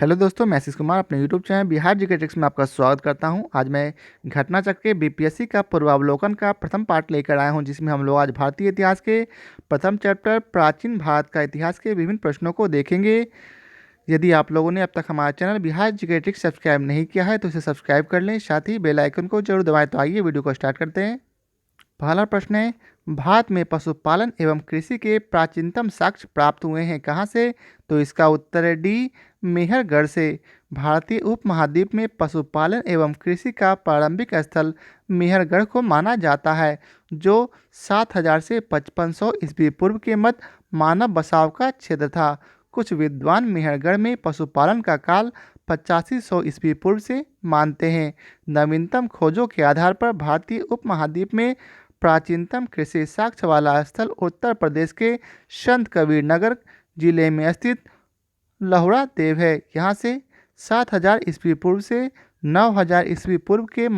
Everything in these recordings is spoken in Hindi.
हेलो दोस्तों, मैं आशीष कुमार अपने YouTube channel Bihar GK tricks में आपका स्वागत करता हूं। आज मैं घटनाचक्र के बीपीएससी का पूर्वावलोकन का प्रथम पार्ट लेकर आया हूं, जिसमें हम लोग आज भारतीय इतिहास के प्रथम चैप्टर प्राचीन भारत का इतिहास के विभिन्न प्रश्नों को देखेंगे। यदि आप लोगों ने अब तक हमारा channel Bihar GK tricks subscribe नहीं किया है तो इसे सब्सक्राइब कर लें, साथ ही बेल आइकन को जरूर दबाएं। तो आइए वीडियो को स्टार्ट करते हैं। पहला प्रश्न है, भारत में पशुपालन एवं कृषि के प्राचीनतम साक्ष्य प्राप्त हुए हैं कहाँ से? तो इसका उत्तर है डी, मेहरगढ़ से। भारतीय उपमहाद्वीप में पशुपालन एवं कृषि का प्रारंभिक स्थल मेहरगढ़ को माना जाता है, जो 7000 से 5500 ईस्वी पूर्व के मध्य मानव बसाव का क्षेत्र था। कुछ विद्वान मेहरगढ़ में पशुपालन का काल 8500 ईस्वी पूर्व से मानते हैं। नवीनतम खोजों के आधार पर भारतीय उपमहाद्वीप में प्राचीनतम कृषि साक्ष्य वाला स्थल उत्तर प्रदेश के संत कबीर नगर जिले में स्थित लहुरा देव है। यहाँ से 7000 ईस्वी पूर्व से 9000 ईस्वी पूर्व के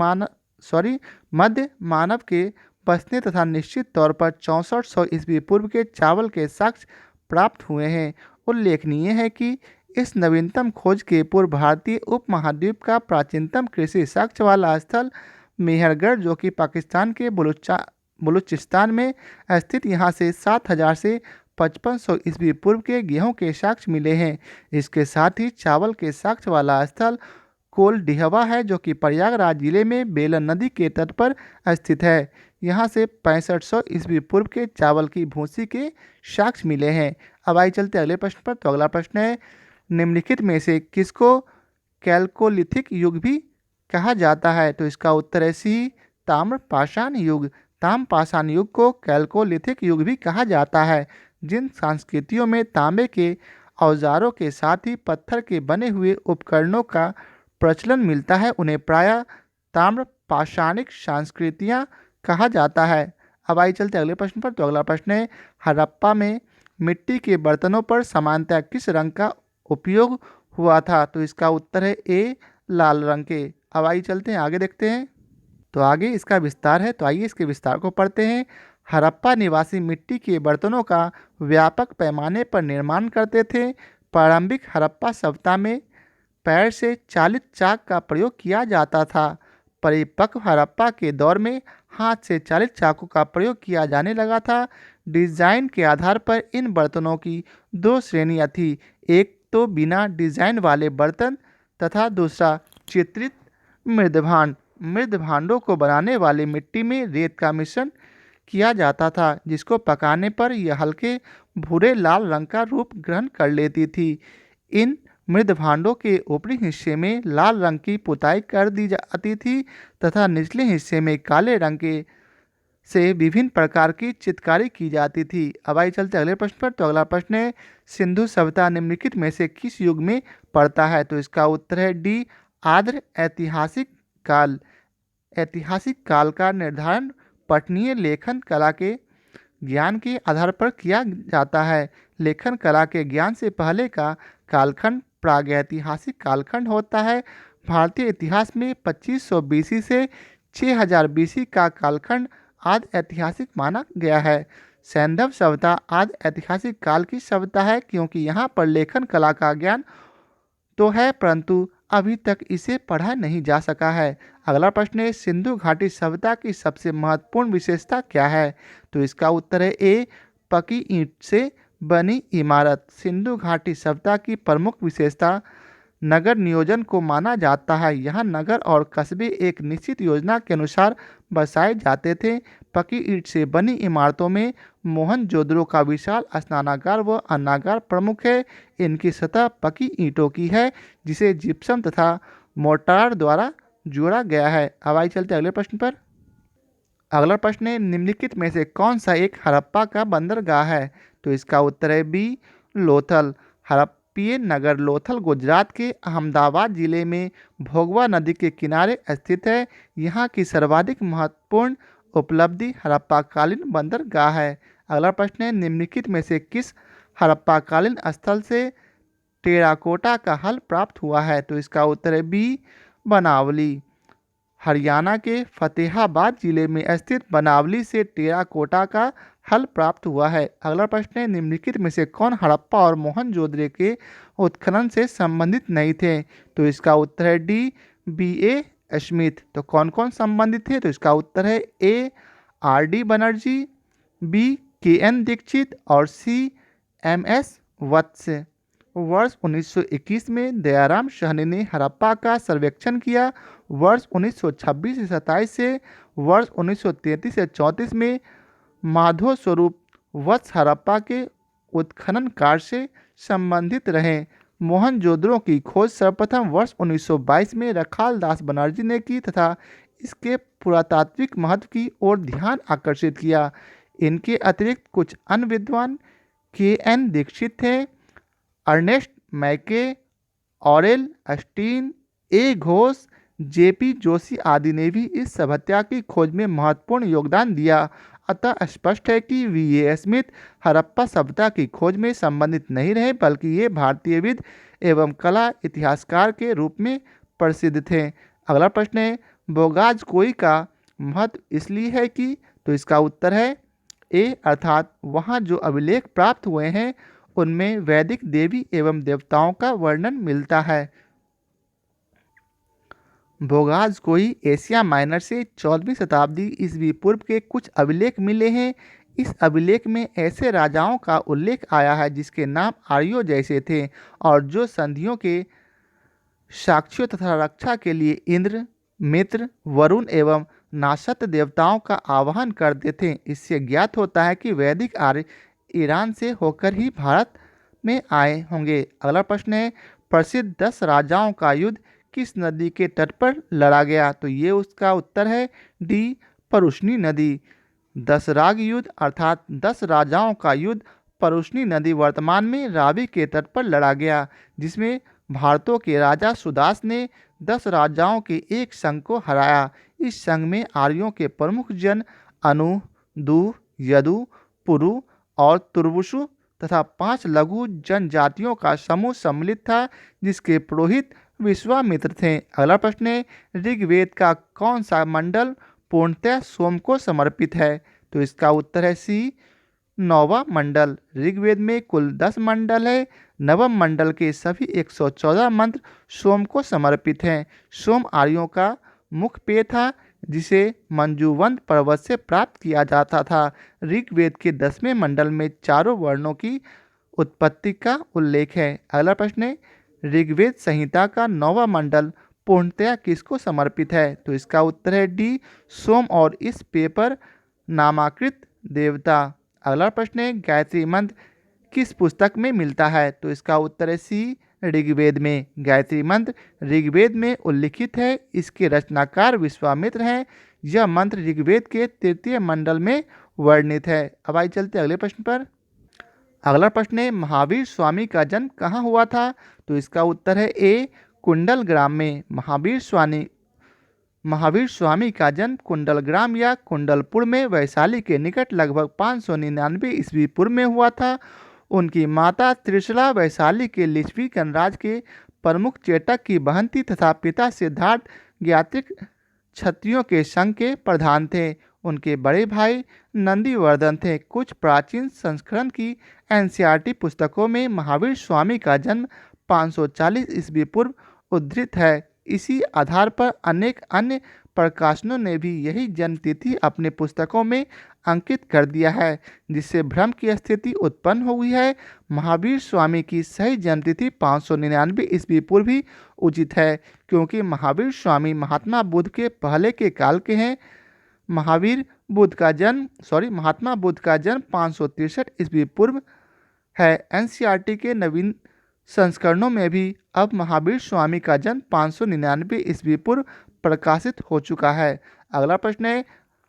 मध्य मानव के बसने तथा निश्चित तौर पर 6400 ईस्वी पूर्व के चावल के साक्ष्य प्राप्त हुए हैं। उल्लेखनीय है कि इस नवीनतम खोज के पूर्व भारतीय उपमहाद्वीप का प्राचीनतम कृषि साक्ष्य वाला स्थल मेहरगढ़, जो कि पाकिस्तान के बलूचिस्तान में स्थित, यहाँ से 7000 से 5500 ईस्वी पूर्व के गेहूं के साक्ष्य मिले हैं। इसके साथ ही चावल के साक्ष्य वाला स्थल कोलडिहवा है, जो कि प्रयागराज जिले में बेलन नदी के तट पर स्थित है। यहाँ से 6500 ईस्वी पूर्व के चावल की भूसी के साक्ष्य मिले हैं। अब आइए चलते अगले प्रश्न पर। तो अगला प्रश्न है, निम्नलिखित में से किसको कैल्कोलिथिक युग भी कहा जाता है? तो इसका उत्तर है सी, ताम्र पाषाण युग। ताम्र पाषाण युग को कैल्कोलिथिक युग भी कहा जाता है। जिन संस्कृतियों में तांबे के औजारों के साथ ही पत्थर के बने हुए उपकरणों का प्रचलन मिलता है, उन्हें प्रायः ताम्र पाषाणिक संस्कृतियाँ कहा जाता है। अब आइए चलते अगले प्रश्न पर। तो अगला प्रश्न है, हड़प्पा में मिट्टी के बर्तनों पर सामान्यतः किस रंग का उपयोग हुआ था? तो इसका उत्तर है ए, लाल रंग के। अब आइए चलते हैं आगे, देखते हैं। तो आगे इसका विस्तार है, तो आइए इसके विस्तार को पढ़ते हैं। हड़प्पा निवासी मिट्टी के बर्तनों का व्यापक पैमाने पर निर्माण करते थे। प्रारंभिक हड़प्पा सभ्यता में पैर से चालित चाक का प्रयोग किया जाता था। परिपक्व हड़प्पा के दौर में हाथ से चालित चाकू का प्रयोग किया जाने लगा था। डिजाइन के आधार पर इन बर्तनों की दो श्रेणियां थी, एक तो बिना डिजाइन वाले बर्तन तथा दूसरा चित्रित मृदभांड। मृदभांडों को बनाने वाले मिट्टी में रेत का मिश्रण किया जाता था, जिसको पकाने पर यह हल्के भूरे लाल रंग का रूप ग्रहण कर लेती थी। इन मृदभांडों के ऊपरी हिस्से में लाल रंग की पुताई कर दी जाती थी तथा निचले हिस्से में काले रंग के से विभिन्न प्रकार की चित्रकारी की जाती थी। अब आइए चलते अगले प्रश्न पर। तो अगला प्रश्न है, सिंधु सभ्यता निम्नलिखित में से किस युग में पड़ता है? तो इसका उत्तर है डी, आर्द्र ऐतिहासिक काल। ऐतिहासिक काल का निर्धारण पठनीय लेखन कला के ज्ञान के आधार पर किया जाता है। लेखन कला के ज्ञान से पहले का कालखंड प्रागैतिहासिक कालखंड होता है। भारतीय इतिहास में 2500 बीसी से 6000 बीसी का कालखंड आदि ऐतिहासिक माना गया है। सैंधव सभ्यता आदि ऐतिहासिक काल की सभ्यता है, क्योंकि यहाँ पर लेखन कला का ज्ञान तो है परंतु अभी तक इसे पढ़ा नहीं जा सका है। अगला प्रश्न है, सिंधु घाटी सभ्यता की सबसे महत्वपूर्ण विशेषता क्या है? तो इसका उत्तर है ए, पकी ईंट से बनी इमारत। सिंधु घाटी सभ्यता की प्रमुख विशेषता नगर नियोजन को माना जाता है। यहाँ नगर और कस्बे एक निश्चित योजना के अनुसार बसाए जाते थे। पकी ईंट से बनी इमारतों में मोहनजोदड़ो का विशाल स्नानागार व अन्नागार प्रमुख है। इनकी सतह पकी ईंटों की है, जिसे जिप्सम तथा मोर्टार द्वारा जोड़ा गया है। अब आइए चलते अगले प्रश्न पर। अगला प्रश्न है, निम्नलिखित में से कौन सा एक हड़प्पा का बंदरगाह है? तो इसका उत्तर है बी, लोथल। हड़प्पीय नगर लोथल गुजरात के अहमदाबाद जिले में भोगवा नदी के किनारे स्थित है। यहाँ की सर्वाधिक महत्वपूर्ण उपलब्धि हड़प्पाकालीन बंदरगाह है। अगला प्रश्न है, निम्नलिखित में से किस हड़प्पाकालीन स्थल से टेराकोटा का हल प्राप्त हुआ है? तो इसका उत्तर है बी, बनावली। हरियाणा के फतेहाबाद जिले में स्थित बनावली से टेराकोटा का हल प्राप्त हुआ है। अगला प्रश्न है, निम्नलिखित में से कौन हड़प्पा और मोहनजोदड़ो के उत्खनन से संबंधित नहीं थे? तो इसका उत्तर है डी, बी ए स्मिथ। तो कौन कौन संबंधित थे? तो इसका उत्तर है ए, आर डी बनर्जी, बी, के एन दीक्षित और सी, एम एस वत्स। वर्ष 1921 में दयाराम साहनी ने हड़प्पा का सर्वेक्षण किया। वर्ष 1926 से 27 से वर्ष 1933 से 34 में माधव स्वरूप वत्स हड़प्पा के उत्खनन कार्य से संबंधित रहे। मोहनजोदड़ो की खोज सर्वप्रथम वर्ष 1922 में रखाल दास बनर्जी ने की तथा इसके पुरातात्विक महत्व की ओर ध्यान आकर्षित किया। इनके अतिरिक्त कुछ अन्य विद्वान के एन दीक्षित थे, अर्नेस्ट मैके, ऑरेल अस्टीन, ए घोष, जेपी जोशी आदि ने भी इस सभ्यता की खोज में महत्वपूर्ण योगदान दिया। अतः स्पष्ट है कि वी ए स्मिथ हड़प्पा सभ्यता की खोज में संबंधित नहीं रहे, बल्कि ये भारतीयविद एवं कला इतिहासकार के रूप में प्रसिद्ध थे। अगला प्रश्न है, बोगाजकोई का महत्व इसलिए है कि? तो इसका उत्तर है ए, अर्थात वहाँ जो अभिलेख प्राप्त हुए हैं उनमें वैदिक देवी एवं देवताओं का वर्णन मिलता है। बोगाजकोई एशिया माइनर से 14वीं शताब्दी ईस्वी पूर्व के कुछ अभिलेख मिले हैं। इस अभिलेख में ऐसे राजाओं का उल्लेख आया है जिसके नाम आर्यों जैसे थे और जो संधियों के साक्ष्यों तथा रक्षा के लिए इंद्र, मित्र, वरुण एवं नासत देवताओं का आवाहन करते थे। इससे ज्ञात होता है कि वैदिक आर्य ईरान से होकर ही भारत में आए होंगे। अगला प्रश्न है, प्रसिद्ध 10 राजाओं का युद्ध किस नदी के तट पर लड़ा गया? तो ये उसका उत्तर है डी, परुष्णी नदी। 10 राग युद्ध अर्थात 10 राजाओं का युद्ध परुष्णी नदी वर्तमान में रावी के तट पर लड़ा गया, जिसमें भारतों के राजा सुदास ने 10 राजाओं के एक संघ को हराया। इस संघ में आर्यों के प्रमुख जन अनु, दु, यदु, पुरु और तुर्वुशु तथा 5 लघु जनजातियों का समूह सम्मिलित था, जिसके पुरोहित विश्वामित्र थे। अगला प्रश्न है, ऋग्वेद का कौन सा मंडल पूर्णतः सोम को समर्पित है? तो इसका उत्तर है सी, नौवां मंडल। ऋग्वेद में कुल 10 मंडल है। नवम मंडल के सभी 114 मंत्र सोम को समर्पित हैं। सोम आर्यों का मुख्य पेय था जिसे मंजूवंत पर्वत से प्राप्त किया जाता था। ऋग्वेद के 10वें मंडल में चारों वर्णों की उत्पत्ति का उल्लेख है। अगला प्रश्न है, ऋग्वेद संहिता का 9वां मंडल पूर्णतया किसको समर्पित है? तो इसका उत्तर है डी, सोम और इस पेय पर नामाकृत देवता। अगला प्रश्न है, गायत्री मंत्र किस पुस्तक में मिलता है? तो इसका उत्तर है सी, ऋग्वेद में। गायत्री मंत्र ऋग्वेद में उल्लिखित है। इसके रचनाकार विश्वामित्र हैं। यह मंत्र ऋग्वेद के 3य मंडल में वर्णित है। अब आइए चलते अगले प्रश्न पर। अगला प्रश्न है, महावीर स्वामी का जन्म कहाँ हुआ था? तो इसका उत्तर है ए, कुंडल ग्राम में। महावीर स्वामी का जन्म कुंडल ग्राम या कुंडलपुर में वैशाली के निकट लगभग 599 ईस्वी पूर्व में हुआ था। उनकी माता त्रिशला वैशाली के लिच्छवी गणराज के प्रमुख चेटक की बहन थी तथा पिता सिद्धार्थ ज्ञात्रिक क्षत्रियों के संघ के प्रधान थे। उनके बड़े भाई नंदीवर्धन थे। कुछ प्राचीन संस्करण की एनसीईआरटी पुस्तकों में महावीर स्वामी का जन्म 540 ईस्वी पूर्व उद्धृत है। इसी आधार पर अनेक अन्य प्रकाशनों ने भी यही जन्मतिथि अपने पुस्तकों में अंकित कर दिया है, जिससे भ्रम की स्थिति उत्पन्न हुई है। महावीर स्वामी की सही जन्मतिथि 599 ईस्वी पूर्व ही उचित है, क्योंकि महावीर स्वामी महात्मा बुद्ध के पहले के काल के हैं। महात्मा बुद्ध का जन्म 563 ईस्वी पूर्व है। एनसीईआरटी के नवीन संस्करणों में भी अब महावीर स्वामी का जन्म 599 ईस्वी पूर्व प्रकाशित हो चुका है। अगला प्रश्न है,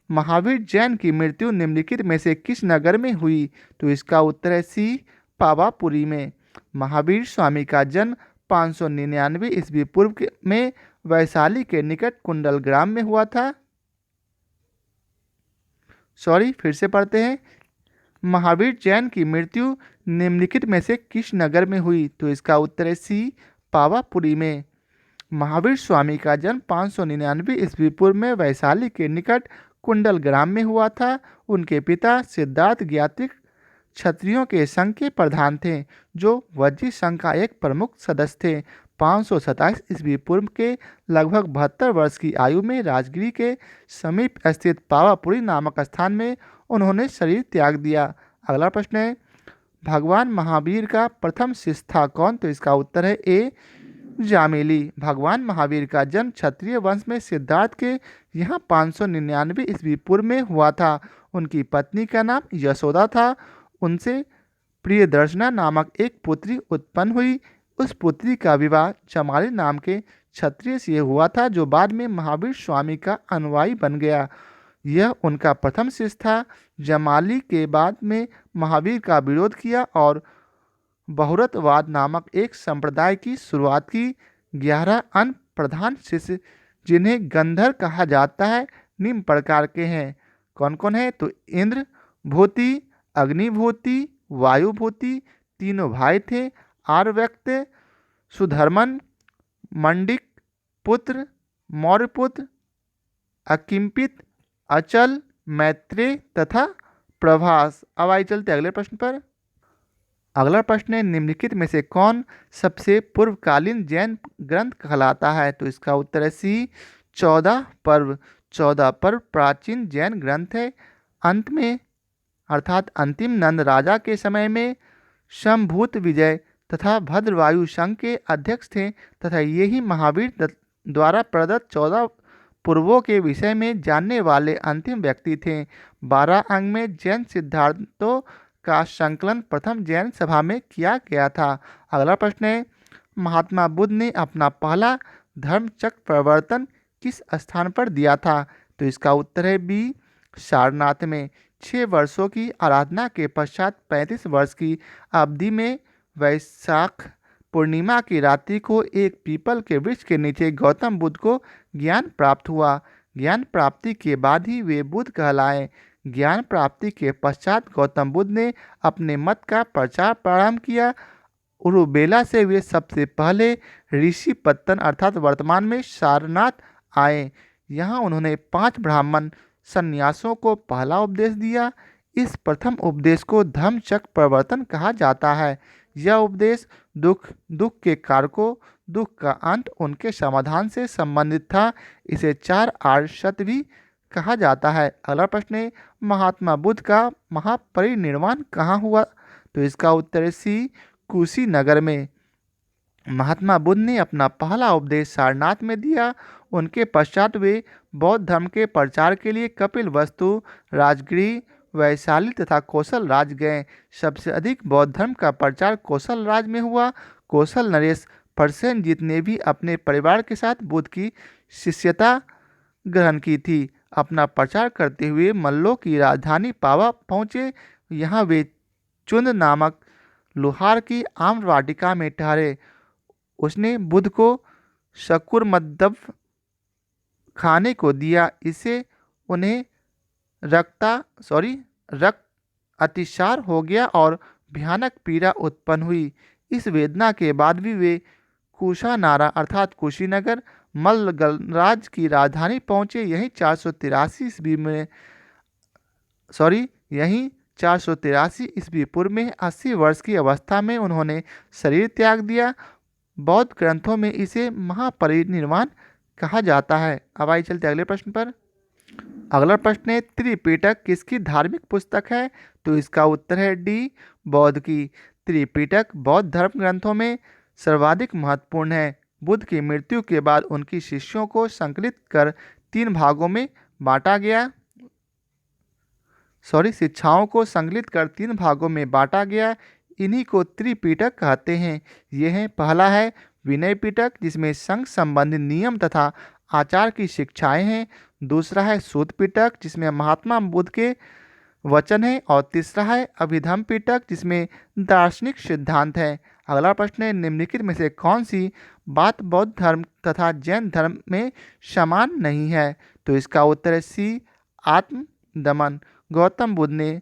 महावीर जैन की मृत्यु निम्नलिखित में से किस नगर में हुई? तो इसका उत्तर है सी, पावापुरी में। महावीर स्वामी का जन्म 599 ईस्वी पूर्व में वैशाली के निकट कुंडल ग्राम में हुआ था। फिर से पढ़ते हैं। महावीर जैन की मृत्यु निम्नलिखित में से किस नगर में हुई? तो इसका उत्तर है सी, पावापुरी में। महावीर स्वामी का जन्म 599 ईस्वी पूर्व में वैशाली के निकट कुंडलग्राम में हुआ था। उनके पिता सिद्धार्थ ज्ञातिक क्षत्रियों के संघ के प्रधान थे, जो वज्जी संघ का एक प्रमुख सदस्य थे। 527 ईस्वी पूर्व के लगभग 72 वर्ष की आयु में राजगिरी के समीप स्थित पावापुरी नामक स्थान में उन्होंने शरीर त्याग दिया। अगला प्रश्न है, भगवान महावीर का प्रथम शिष्य था कौन? तो इसका उत्तर है ए जामिली। भगवान महावीर का जन्म क्षत्रिय वंश में सिद्धार्थ के यहाँ 599 ईस्वी पूर्व में हुआ था। उनकी पत्नी का नाम यशोदा था। उनसे प्रियदर्शना नामक एक पुत्री उत्पन्न हुई। उस पुत्री का विवाह जमाली नाम के क्षत्रिय से हुआ था, जो बाद में महावीर स्वामी का अनुयायी बन गया। यह उनका प्रथम शिष्य था। जमाली के बाद में महावीर का विरोध किया और बहुरतवाद नामक एक संप्रदाय की शुरुआत की। 11 अन्य प्रधान शिष्य, जिन्हें गंधर्व कहा जाता है, निम्न प्रकार के हैं। कौन कौन है? तो इंद्र भूति, अग्निभूति, वायुभूति, तीनों भाई थे। आर्यव्यक्त, सुधर्मन, मंडिक पुत्र, मौर्यपुत्र, अकिंपित, अचल, मैत्रेय तथा प्रभास। अब आइए चलते अगले प्रश्न पर। अगला प्रश्न है, निम्नलिखित में से कौन सबसे पूर्वकालीन जैन ग्रंथ कहलाता है? तो इसका उत्तर है सी 14 पर्व। 14 पर्व प्राचीन जैन ग्रंथ है। अंत में अर्थात अंतिम नंद राजा के समय में शंभूत विजय तथा भद्रवायु संघ के अध्यक्ष थे तथा ये ही महावीर द्वारा प्रदत्त 14 पूर्वों के विषय में जानने वाले अंतिम व्यक्ति थे। 12 अंग में जैन सिद्धांतों का संकलन प्रथम जैन सभा में किया गया था। अगला प्रश्न है, महात्मा बुद्ध ने अपना पहला धर्मचक्र प्रवर्तन किस स्थान पर दिया था? तो इसका उत्तर है बी सारनाथ में। 6 वर्षों की आराधना के पश्चात 35 वर्ष की अवधि में वैशाख पूर्णिमा की रात्रि को एक पीपल के वृक्ष के नीचे गौतम बुद्ध को ज्ञान प्राप्त हुआ। ज्ञान प्राप्ति के बाद ही वे बुद्ध कहलाए। ज्ञान प्राप्ति के पश्चात गौतम बुद्ध ने अपने मत का प्रचार प्रारंभ किया। उरुबेला से वे सबसे पहले ऋषिपत्तन अर्थात वर्तमान में सारनाथ आए। यहाँ उन्होंने 5 ब्राह्मण सन्यासों को पहला उपदेश दिया। इस प्रथम उपदेश को धम्मचक्र प्रवर्तन कहा जाता है। यह उपदेश दुख के कारकों, दुख का अंत, उनके समाधान से संबंधित था। इसे 4 आर्य सत्य भी कहा जाता है। अगला प्रश्न है, महात्मा बुद्ध का महापरिनिर्वाण कहाँ हुआ? तो इसका उत्तर है सी कुशीनगर में। महात्मा बुद्ध ने अपना पहला उपदेश सारनाथ में दिया। उनके पश्चात वे बौद्ध धर्म के प्रचार के लिए कपिलवस्तु, राजगृह, वैशाली तथा कौशल राज गए। सबसे अधिक बौद्ध धर्म का प्रचार कौशल राज में हुआ। कौशल नरेश प्रसेनजीत ने भी अपने परिवार के साथ बुद्ध की शिष्यता ग्रहण की थी। अपना प्रचार करते हुए मल्लों की राजधानी पावा पहुँचे। यहाँ वे चुंद नामक लोहार की आम्र वाटिका में ठहरे। उसने बुद्ध को शकुरमद्दव खाने को दिया। इससे उन्हें रक्त अतिसार हो गया और भयानक पीड़ा उत्पन्न हुई। इस वेदना के बाद भी वे कुशानारा अर्थात कुशीनगर मल्ल गणराज की राजधानी पहुँचे। यहीं 483 ईस्वी पूर्व में 80 वर्ष की अवस्था में उन्होंने शरीर त्याग दिया। बौद्ध ग्रंथों में इसे महापरिनिर्वाण कहा जाता है। अब आइए चलते अगले प्रश्न पर। अगला प्रश्न है, त्रिपिटक किसकी धार्मिक पुस्तक है? तो इसका उत्तर है डी बौद्ध की। त्रिपिटक बौद्ध धर्म ग्रंथों में सर्वाधिक महत्वपूर्ण है। बुद्ध की मृत्यु के बाद उनकी शिष्यों को संकलित कर 3 भागों में बांटा गया। शिक्षाओं को संकलित कर 3 भागों में बांटा गया। इन्हीं को त्रिपिटक कहते हैं। ये हैं, पहला है विनय पिटक, जिसमें संघ संबंधित नियम तथा आचार की शिक्षाएं हैं। दूसरा है सूत पिटक, जिसमें महात्मा बुद्ध के वचन है। और तीसरा है अभिधम्म पिटक, जिसमें दार्शनिक सिद्धांत है। अगला प्रश्न है, निम्नलिखित में से कौन सी बात बौद्ध धर्म तथा जैन धर्म में समान नहीं है? तो इसका उत्तर है सी आत्मदमन। गौतम बुद्ध ने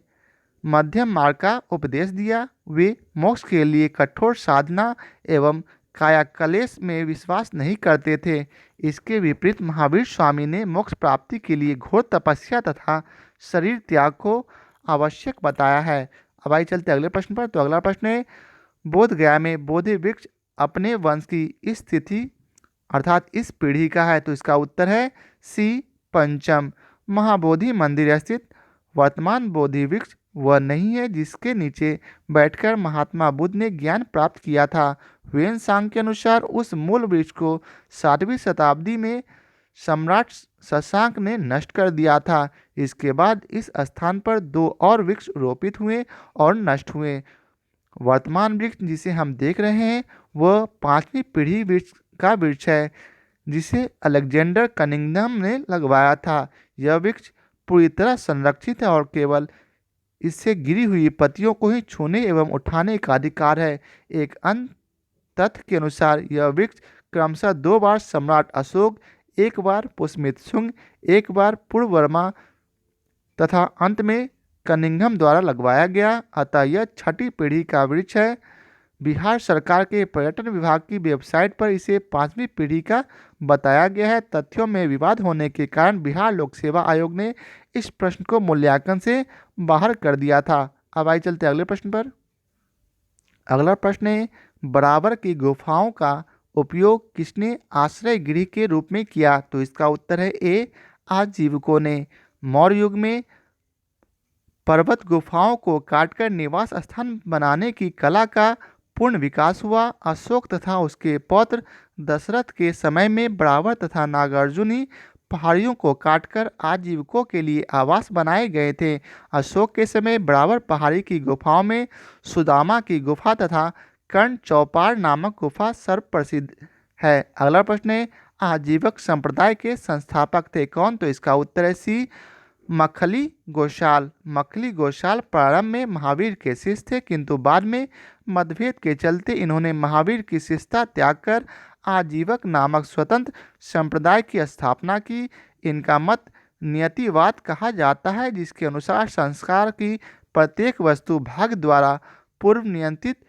मध्यम मार्ग का उपदेश दिया। वे मोक्ष के लिए कठोर साधना एवं कायाकलेश में विश्वास नहीं करते थे। इसके विपरीत महावीर स्वामी ने मोक्ष प्राप्ति के लिए घोर तपस्या तथा शरीर त्याग को आवश्यक बताया है। अब आइए चलते अगले प्रश्न पर। तो अगला प्रश्न है, बोध गया में बोधि वृक्ष अपने वंश की इस तिथि अर्थात इस पीढ़ी का है। तो इसका उत्तर है सी पंचम। महाबोधि मंदिर स्थित वर्तमान बोधि वृक्ष वह नहीं है जिसके नीचे बैठकर महात्मा बुद्ध ने ज्ञान प्राप्त किया था। ह्वेन सांग के अनुसार उस मूल वृक्ष को 7वीं शताब्दी में सम्राट शशांक ने नष्ट कर दिया था। इसके बाद इस स्थान पर 2 और वृक्ष रोपित हुए और नष्ट हुए। वर्तमान वृक्ष जिसे हम देख रहे हैं वह 5वीं पीढ़ी वृक्ष का वृक्ष है जिसे अलेक्जेंडर कनिंघम ने लगवाया था। यह वृक्ष पूरी तरह संरक्षित है और केवल इससे गिरी हुई पत्तियों को ही छूने एवं उठाने का अधिकार है। एक अन्य तथ्य के अनुसार यह वृक्ष क्रमशः 2 बार सम्राट अशोक, 1 बार पुष्यमित्र शुंग, 1 बार पूर्ववर्मा तथा अंत में कनिंघम द्वारा लगवाया गया। अतः यह 6ठी पीढ़ी का वृक्ष है। बिहार सरकार के पर्यटन विभाग की वेबसाइट पर इसे 5वीं पीढ़ी का बताया गया है। तथ्यों में विवाद होने के कारण बिहार लोक सेवा आयोग ने इस प्रश्न को मूल्यांकन से बाहर कर दिया था। अब आइए चलते अगले प्रश्न पर। अगला प्रश्न है, बराबर की गुफाओं का उपयोग किसने आश्रय गृह के रूप में किया। तो इसका उत्तर है ए आजीविकों ने। मौर्य युग में पर्वत गुफाओं को काटकर निवास स्थान बनाने की कला का पूर्ण विकास हुआ। अशोक तथा उसके पौत्र दशरथ के समय में बराबर तथा नागार्जुनी पहाड़ियों को काटकर आजीविकों के लिए आवास बनाए गए थे। अशोक के समय बराबर पहाड़ी की गुफाओं में सुदामा की गुफा तथा कर्ण चौपार नामक गुफा सर्वप्रसिद्ध है। अगला प्रश्न है, आजीवक संप्रदाय के संस्थापक थे कौन। तो इसका उत्तर है सी मखली गोशाल। मखली गोशाल प्रारंभ में महावीर के शिष्य थे किंतु बाद में मतभेद के चलते इन्होंने महावीर की शिष्यता त्याग कर आजीवक नामक स्वतंत्र संप्रदाय की स्थापना की। इनका मत नियतिवाद कहा जाता है जिसके अनुसार संस्कार की प्रत्येक वस्तु भाग्य द्वारा पूर्व नियंत्रित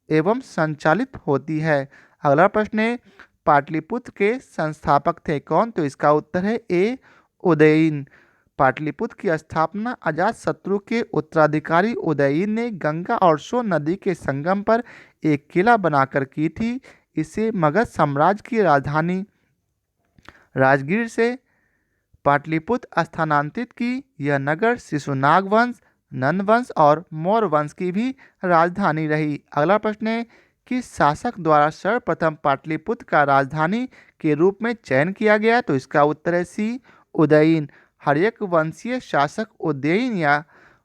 एवं संचालित होती है। अगला प्रश्न है, पाटलिपुत्र के संस्थापक थे कौन। तो इसका उत्तर है ए उदयन। पाटलिपुत्र की स्थापना अजातशत्रु के उत्तराधिकारी उदयन ने गंगा और सोन नदी के संगम पर एक किला बनाकर की थी। इसे मगध साम्राज्य की राजधानी राजगीर से पाटलिपुत्र स्थानांतरित की। यह नगर शिशुनाग वंश, नंद वंश और मौर्य वंश की भी राजधानी रही। अगला प्रश्न है, किस शासक द्वारा सर्वप्रथम पाटलिपुत्र का राजधानी के रूप में चयन किया गया। तो इसका उत्तर है सी उदयन। हर्यक वंशीय शासक उदयन या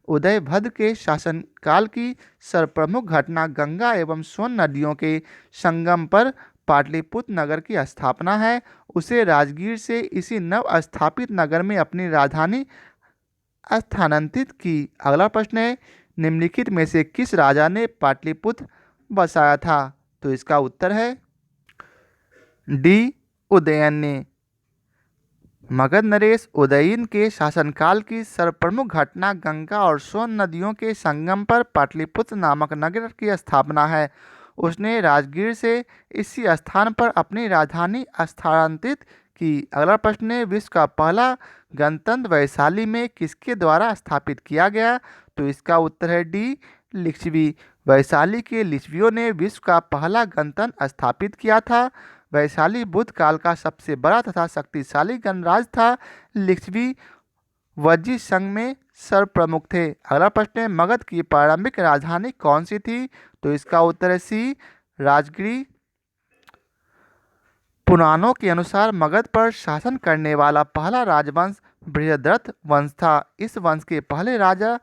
उदयभद्र के शासनकाल की सर्वप्रमुख घटना गंगा एवं सोन नदियों के संगम पर पाटलिपुत्र नगर की स्थापना है। उसे राजगीर से इसी नव स्थापित नगर में अपनी राजधानी स्थानांतरित की। अगला प्रश्न है, निम्नलिखित में से किस राजा ने पाटलिपुत्र बसाया था। तो इसका उत्तर है डी उदयन ने। मगध नरेश उदयन के शासनकाल की सर्वप्रमुख घटना गंगा और सोन नदियों के संगम पर पाटलिपुत्र नामक नगर की स्थापना है। उसने राजगीर से इसी स्थान पर अपनी राजधानी स्थानांतरित की। अगला प्रश्न है, विश्व का पहला गणतंत्र वैशाली में किसके द्वारा स्थापित किया गया। तो इसका उत्तर है डी लिच्छवी। वैशाली के लिच्छवियों ने विश्व का पहला गणतंत्र स्थापित किया था। वैशाली बुद्ध काल का सबसे बड़ा तथा शक्तिशाली गणराज्य था। लिच्छवी वज्जी संघ में सर्वप्रमुख थे। अगला प्रश्न है, मगध की प्रारंभिक राजधानी कौन सी थी। तो इसका उत्तर है सी राजगिरी। पुराणों के अनुसार मगध पर शासन करने वाला पहला राजवंश बृहद्रथ वंश था। इस वंश के पहले राजा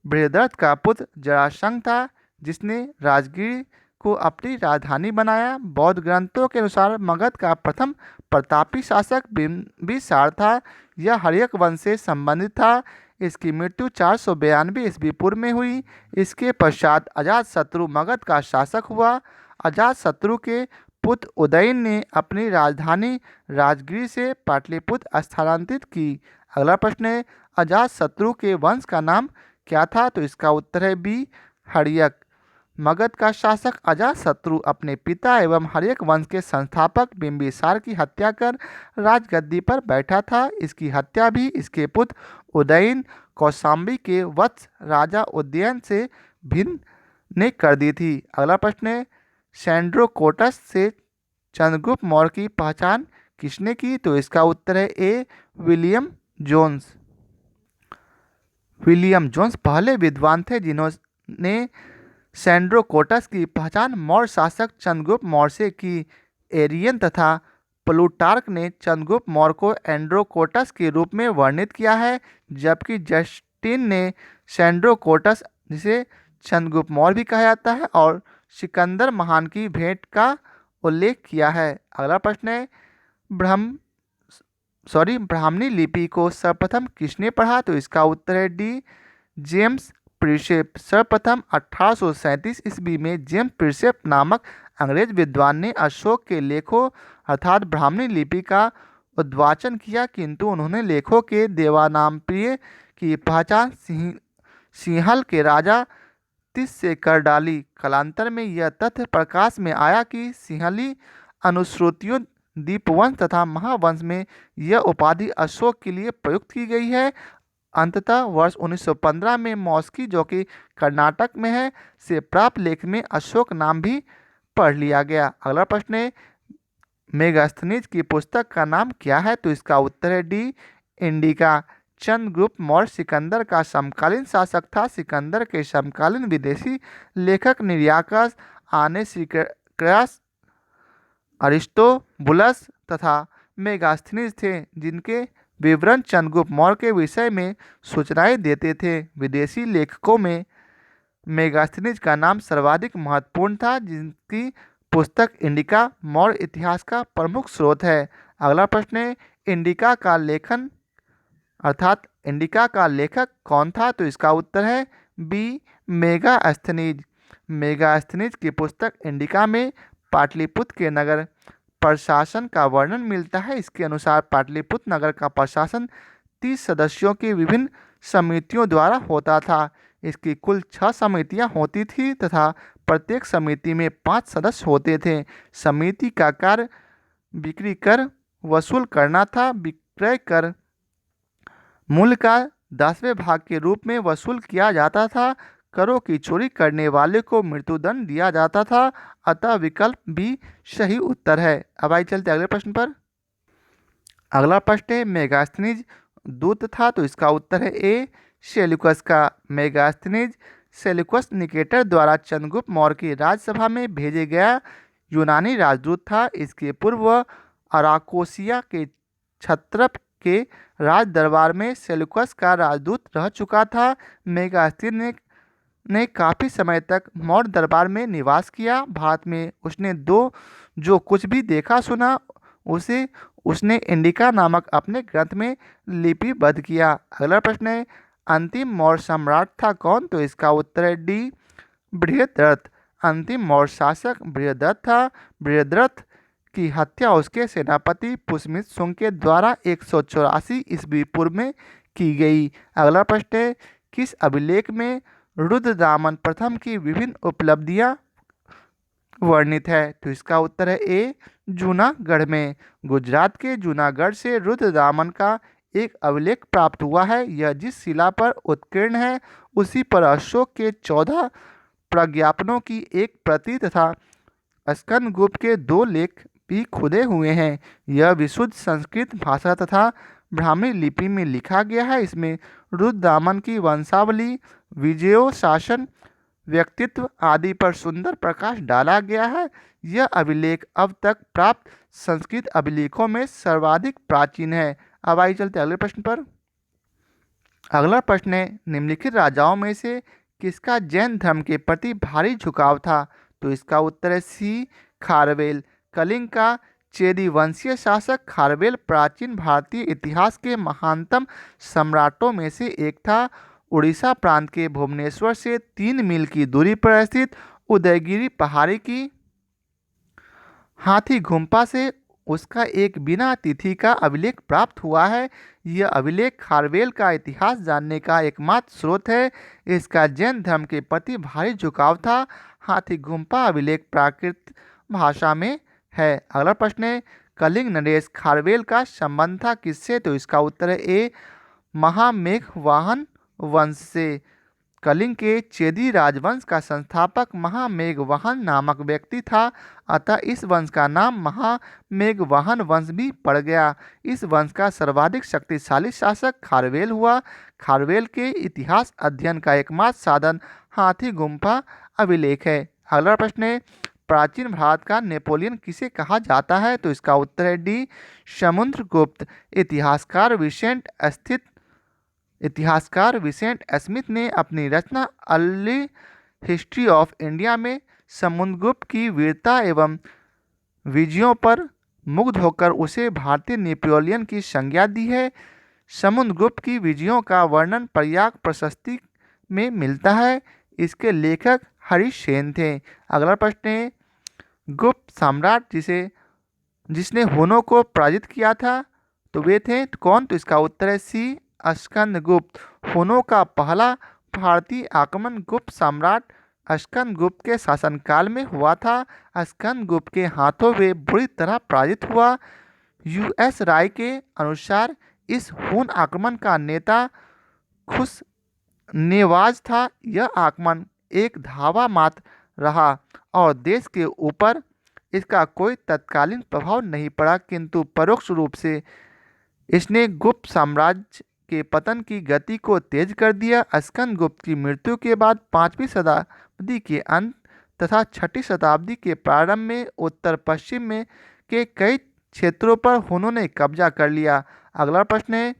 बृहद्रथ का पुत्र जरासंध था जिसने राजगिरी को अपनी राजधानी बनाया। बौद्ध ग्रंथों के अनुसार मगध का प्रथम प्रतापी शासक बिंबिसार था। यह हर्यक वंश से संबंधित था। इसकी मृत्यु 492 ईस्वी पूर्व में हुई। इसके पश्चात अजातशत्रु मगध का शासक हुआ। अजातशत्रु के पुत्र उदयन ने अपनी राजधानी राजगिरी से पाटलिपुत्र स्थानांतरित की। अगला प्रश्न है, अजातशत्रु के वंश का नाम क्या था। तो इसका उत्तर है बी हर्यक। मगध का शासक अजातशत्रु अपने पिता एवं हर्यक वंश के संस्थापक बिंबिसार की हत्या कर राजगद्दी पर बैठा था। इसकी हत्या भी इसके पुत्र उदयन कौशाम्बी के वत्स राजा उदयन से भिन्न ने कर दी थी। अगला प्रश्न है, सैंड्रोकोटस से चंद्रगुप्त मौर्य की पहचान किसने की? तो इसका उत्तर है ए, विलियम जोन्स। विलियम जोन्स पहले विद्वान थे जिन्होंने सैंड्रोकोटस की पहचान मौर्य शासक चंद्रगुप्त मौर्य से की। एरियन तथा प्लूटार्क ने चंद्रगुप्त मौर्य को एंड्रोकोटस के रूप में वर्णित किया है, जबकि जस्टिन ने सैंड्रोकोटस, जिसे चंद्रगुप्त मौर्य भी कहा जाता है, और सिकंदर महान की भेंट का उल्लेख किया है। अगला प्रश्न है, ब्राह्मणी लिपि को सर्वप्रथम किसने पढ़ा? तो इसका उत्तर है डी, जेम्स प्रिसेप। सर्वप्रथम 1837 ईस्वी में जेम्स प्रिसेप नामक अंग्रेज विद्वान ने अशोक के लेखों अर्थात ब्राह्मणी लिपि का उद्वाचन किया, किंतु उन्होंने लेखों के देवानामप्रिय की पहचान सिंहल के राजा तिस से कर डाली। कालांतर में यह तथ्य प्रकाश में आया कि सिंहली अनुश्रुतियों, दीपवंश तथा महावंश में यह उपाधि अशोक के लिए प्रयुक्त की गई है। अंततः वर्ष 1915 में मॉस्की, जो कि कर्नाटक में है, से प्राप्त लेख में अशोक नाम भी पढ़ लिया गया। अगला प्रश्न है, मेगास्थनीज की पुस्तक का नाम क्या है? तो इसका उत्तर है डी, इंडिका। चंद्रगुप्त मौर्य सिकंदर का समकालीन शासक था। सिकंदर के समकालीन विदेशी लेखक निर्याकस, आनेसिक्रास, अरिस्टोबुलस तथा मेगास्थनीज थे, जिनके विवरण चंद्रगुप्त मौर्य के विषय में सूचनाएं देते थे। विदेशी लेखकों में मेगास्थनीज का नाम सर्वाधिक महत्वपूर्ण था, जिनकी पुस्तक इंडिका मौर्य इतिहास का प्रमुख स्रोत है। अगला प्रश्न है, इंडिका का लेखन अर्थात इंडिका का लेखक कौन था? तो इसका उत्तर है बी, मेगास्थनीज। मेगास्थनीज की पुस्तक इंडिका में पाटलिपुत्र के नगर प्रशासन का वर्णन मिलता है। इसके अनुसार पाटलिपुत्र नगर का प्रशासन 30 सदस्यों की विभिन्न समितियों द्वारा होता था। इसकी कुल 6 समितियां होती थी तथा प्रत्येक समिति में 5 सदस्य होते थे। समिति का कार्य बिक्री कर वसूल करना था। विक्रय कर मूल्य का 10वें भाग के रूप में वसूल किया जाता था। करों की चोरी करने वाले को मृत्युदंड दिया जाता था। अतः विकल्प बी सही उत्तर है। अब आइए चलते अगले प्रश्न पर। अगला प्रश्न है, मेगास्थनीज दूत था? तो इसका उत्तर है ए, सेल्यूकस का। मेगास्थनीज सेल्यूकस निकेटर द्वारा चंद्रगुप्त मौर्य की राजसभा में भेजे गया यूनानी राजदूत था। इसके पूर्व अराकोसिया के क्षत्रप के राज दरबार में सेल्यूकस का राजदूत रह चुका था। मेगास्थनीज ने काफ़ी समय तक मौर्य दरबार में निवास किया। भारत में उसने जो कुछ भी देखा सुना उसे उसने इंडिका नामक अपने ग्रंथ में लिपिबद्ध किया। अगला प्रश्न है, अंतिम मौर्य सम्राट था कौन? तो इसका उत्तर है डी, बृहद्रथ। अंतिम मौर्य शासक बृहद्रथ था। बृहद्रथ की हत्या उसके सेनापति पुष्यमित शुंग के द्वारा 184 ईस्वी पूर्व में की गई। अगला प्रश्न है, किस अभिलेख में रुद्रदामन प्रथम की विभिन्न उपलब्धियां वर्णित है? तो इसका उत्तर है ए, जूनागढ़ में। गुजरात के जूनागढ़ से रुद्रदामन का एक अभिलेख प्राप्त हुआ है। यह जिस शिला पर उत्कीर्ण है उसी पर अशोक के 14 प्रज्ञापनों की एक प्रति तथा स्कंदगुप्त के 2 लेख भी खुदे हुए हैं। यह विशुद्ध संस्कृत भाषा तथा ब्राह्मी लिपि में लिखा गया है। इसमें रुद्रदामन की वंशावली, विजयों, शासन, व्यक्तित्व आदि पर सुंदर प्रकाश डाला गया है। यह अभिलेख अब तक प्राप्त संस्कृत अभिलेखों में सर्वाधिक प्राचीन है। अब आइए चलते अगले प्रश्न पर। अगला प्रश्न है, निम्नलिखित राजाओं में से किसका जैन धर्म के प्रति भारी झुकाव था? तो इसका उत्तर है सी, खारवेल। कलिंग का चेदी वंशीय शासक खारवेल प्राचीन भारतीय इतिहास के महानतम सम्राटों में से एक था। उड़ीसा प्रांत के भुवनेश्वर से 3 मील की दूरी पर स्थित उदयगिरी पहाड़ी की हाथी गुम्फा से उसका एक बिना तिथि का अभिलेख प्राप्त हुआ है। यह अभिलेख खारवेल का इतिहास जानने का एकमात्र स्रोत है। इसका जैन धर्म के प्रति भारी झुकाव था। हाथी गुम्फा अभिलेख प्राकृत भाषा में है। अगला प्रश्न है, कलिंग नरेश खारवेल का संबंध था किससे? तो इसका उत्तर है ए महामेघवाहन वंश से। कलिंग के चेदी राजवंश का संस्थापक महामेघवाहन नामक व्यक्ति था, अतः इस वंश का नाम महामेघवाहन वंश भी पड़ गया। इस वंश का सर्वाधिक शक्तिशाली शासक खारवेल हुआ। खारवेल के इतिहास अध्ययन का एकमात्र साधन हाथी गुम्फा अभिलेख है। अगला प्रश्न है, प्राचीन भारत का नेपोलियन किसे कहा जाता है? तो इसका उत्तर है डी समुद्रगुप्त। इतिहासकार विसेंट स्मिथ ने अपनी रचना अर्ली हिस्ट्री ऑफ इंडिया में समुद्रगुप्त की वीरता एवं विजयों पर मुग्ध होकर उसे भारतीय नेपोलियन की संज्ञा दी है। समुद्रगुप्त की विजयों का वर्णन प्रयाग प्रशस्ति में मिलता है। इसके लेखक हरिसेन थे। अगला प्रश्न है, गुप्त सम्राट जिसने हुनों को पराजित किया था, तो वे थे कौन? तो इसका उत्तर है सी स्कंदगुप्त। हुनों का पहला भारतीय आक्रमण गुप्त सम्राट स्कंदगुप्त के शासनकाल में हुआ था। स्कंदगुप्त के हाथों वे बुरी तरह पराजित हुआ। यूएस राय के अनुसार इस हुन आक्रमण का नेता खुशनेवाज था। यह आक्रमण एक धावा मात्र रहा और देश के ऊपर इसका कोई तत्कालीन प्रभाव नहीं पड़ा, किंतु परोक्ष रूप से इसने गुप्त साम्राज्य के पतन की गति को तेज कर दिया। स्कंदगुप्त की मृत्यु के बाद 5वीं शताब्दी के अंत तथा 6ठी शताब्दी के प्रारंभ में उत्तर पश्चिम में के कई क्षेत्रों पर हुनों ने कब्जा कर लिया। अगला प्रश्न है,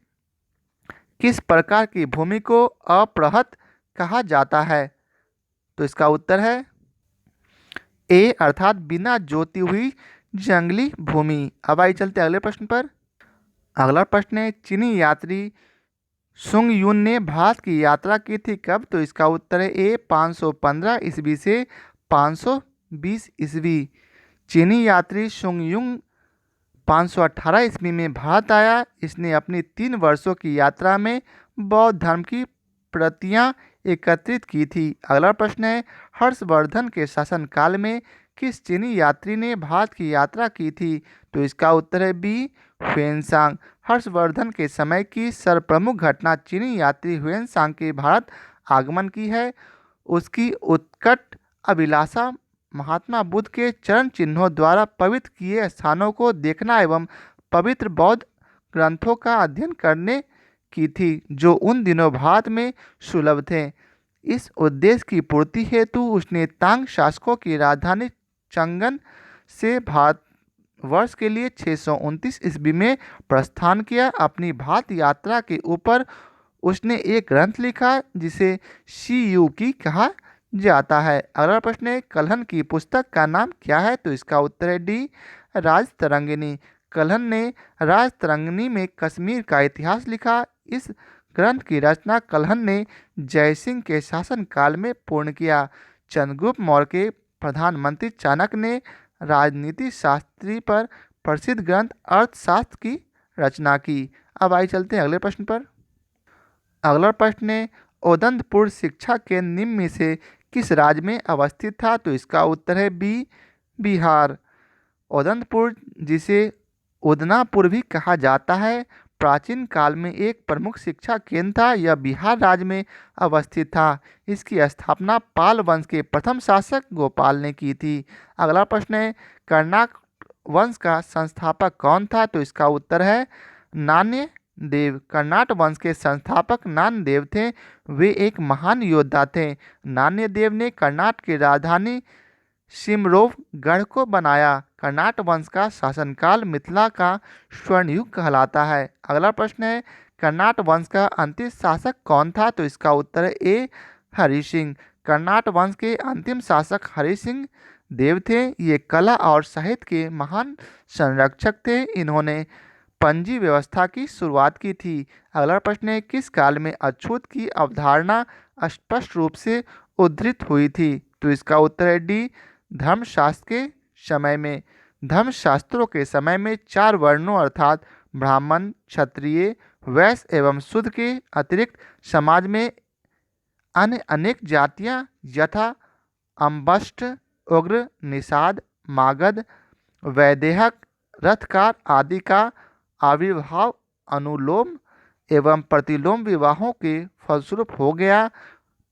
किस प्रकार की भूमि को अपृहत कहा जाता है? तो इसका उत्तर है ए अर्थात बिना जोती हुई जंगली भूमि। अब आइए चलते अगले प्रश्न पर। अगला प्रश्न है, चीनी यात्री सुंग युन ने भारत की यात्रा की थी कब? तो इसका उत्तर है ए 515 ईस्वी से 520 ईस्वी। चीनी यात्री सुंग युन 518 ईस्वी में भारत आया। इसने अपनी 3 वर्षों की यात्रा में बौद्ध धर्म की प्रतियां एकत्रित की थी। अगला प्रश्न है, हर्षवर्धन के शासनकाल में किस चीनी यात्री ने भारत की यात्रा की थी? तो इसका उत्तर है बी ह्वेनसांग। हर्षवर्धन के समय की सर्वप्रमुख घटना चीनी यात्री ह्वेनसांग के भारत आगमन की है। उसकी उत्कट अभिलाषा महात्मा बुद्ध के चरण चिन्हों द्वारा पवित्र किए स्थानों को देखना एवं पवित्र बौद्ध ग्रंथों का अध्ययन करने की थी, जो उन दिनों भारत में सुलभ थे। इस उद्देश्य की पूर्ति हेतु उसने तांग शासकों की राजधानी चंगन से भारत वर्ष के लिए 629 ईस्वी में प्रस्थान किया। अपनी भारत यात्रा के ऊपर उसने एक ग्रंथ लिखा जिसे सी की कहा जाता है। अगला प्रश्न है, कल्हण की पुस्तक का नाम क्या है? तो इसका उत्तर है डी राजतरंगिणी। कल्हण ने राजतरंगिणी में कश्मीर का इतिहास लिखा। इस ग्रंथ की रचना कल्हण ने जयसिंह के शासनकाल में पूर्ण किया। चंद्रगुप्त मौर्य के प्रधानमंत्री चाणक्य ने राजनीति शास्त्री पर प्रसिद्ध ग्रंथ अर्थशास्त्र की रचना की। अब आइए चलते हैं अगले प्रश्न पर। अगला प्रश्न है, उदंतपुर शिक्षा केंद्र निम्न में से किस राज्य में अवस्थित था? तो इसका उत्तर है बी बिहार। उदंतपुर, जिसे उदनापुर भी कहा जाता है, प्राचीन काल में एक प्रमुख शिक्षा केंद्र था। यह बिहार राज्य में अवस्थित था। इसकी स्थापना पाल वंश के प्रथम शासक गोपाल ने की थी। अगला प्रश्न है, कर्नाक वंश का संस्थापक कौन था? तो इसका उत्तर है नान्यदेव। कर्नाट वंश के संस्थापक नान्यदेव थे। वे एक महान योद्धा थे। नान्यदेव ने कर्नाट की राजधानी सिमरोवगढ़ को बनाया। कर्नाट वंश का शासनकाल मिथिला का स्वर्णयुग कहलाता है। अगला प्रश्न है, कर्नाट वंश का अंतिम शासक कौन था? तो इसका उत्तर है ए हरि सिंह। कर्नाट वंश के अंतिम शासक हरि सिंह देव थे। ये कला और साहित्य के महान संरक्षक थे। इन्होंने पंजी व्यवस्था की शुरुआत की थी। अगला प्रश्न है, किस काल में अछूत की अवधारणा स्पष्ट रूप से उद्धृत हुई थी? तो इसका उत्तर है डी धर्मशास्त्र के समय में। धर्मशास्त्रों के समय में 4 वर्णों अर्थात ब्राह्मण, क्षत्रिय, वैश्य एवं शूद्र के अतिरिक्त समाज में अन्य अनेक जातियां यथा अम्बष्ट, उग्र, निषाद, मागध, वैदेहक, रथकार आदि का आविर्भाव अनुलोम एवं प्रतिलोम विवाहों के फलस्वरूप हो गया।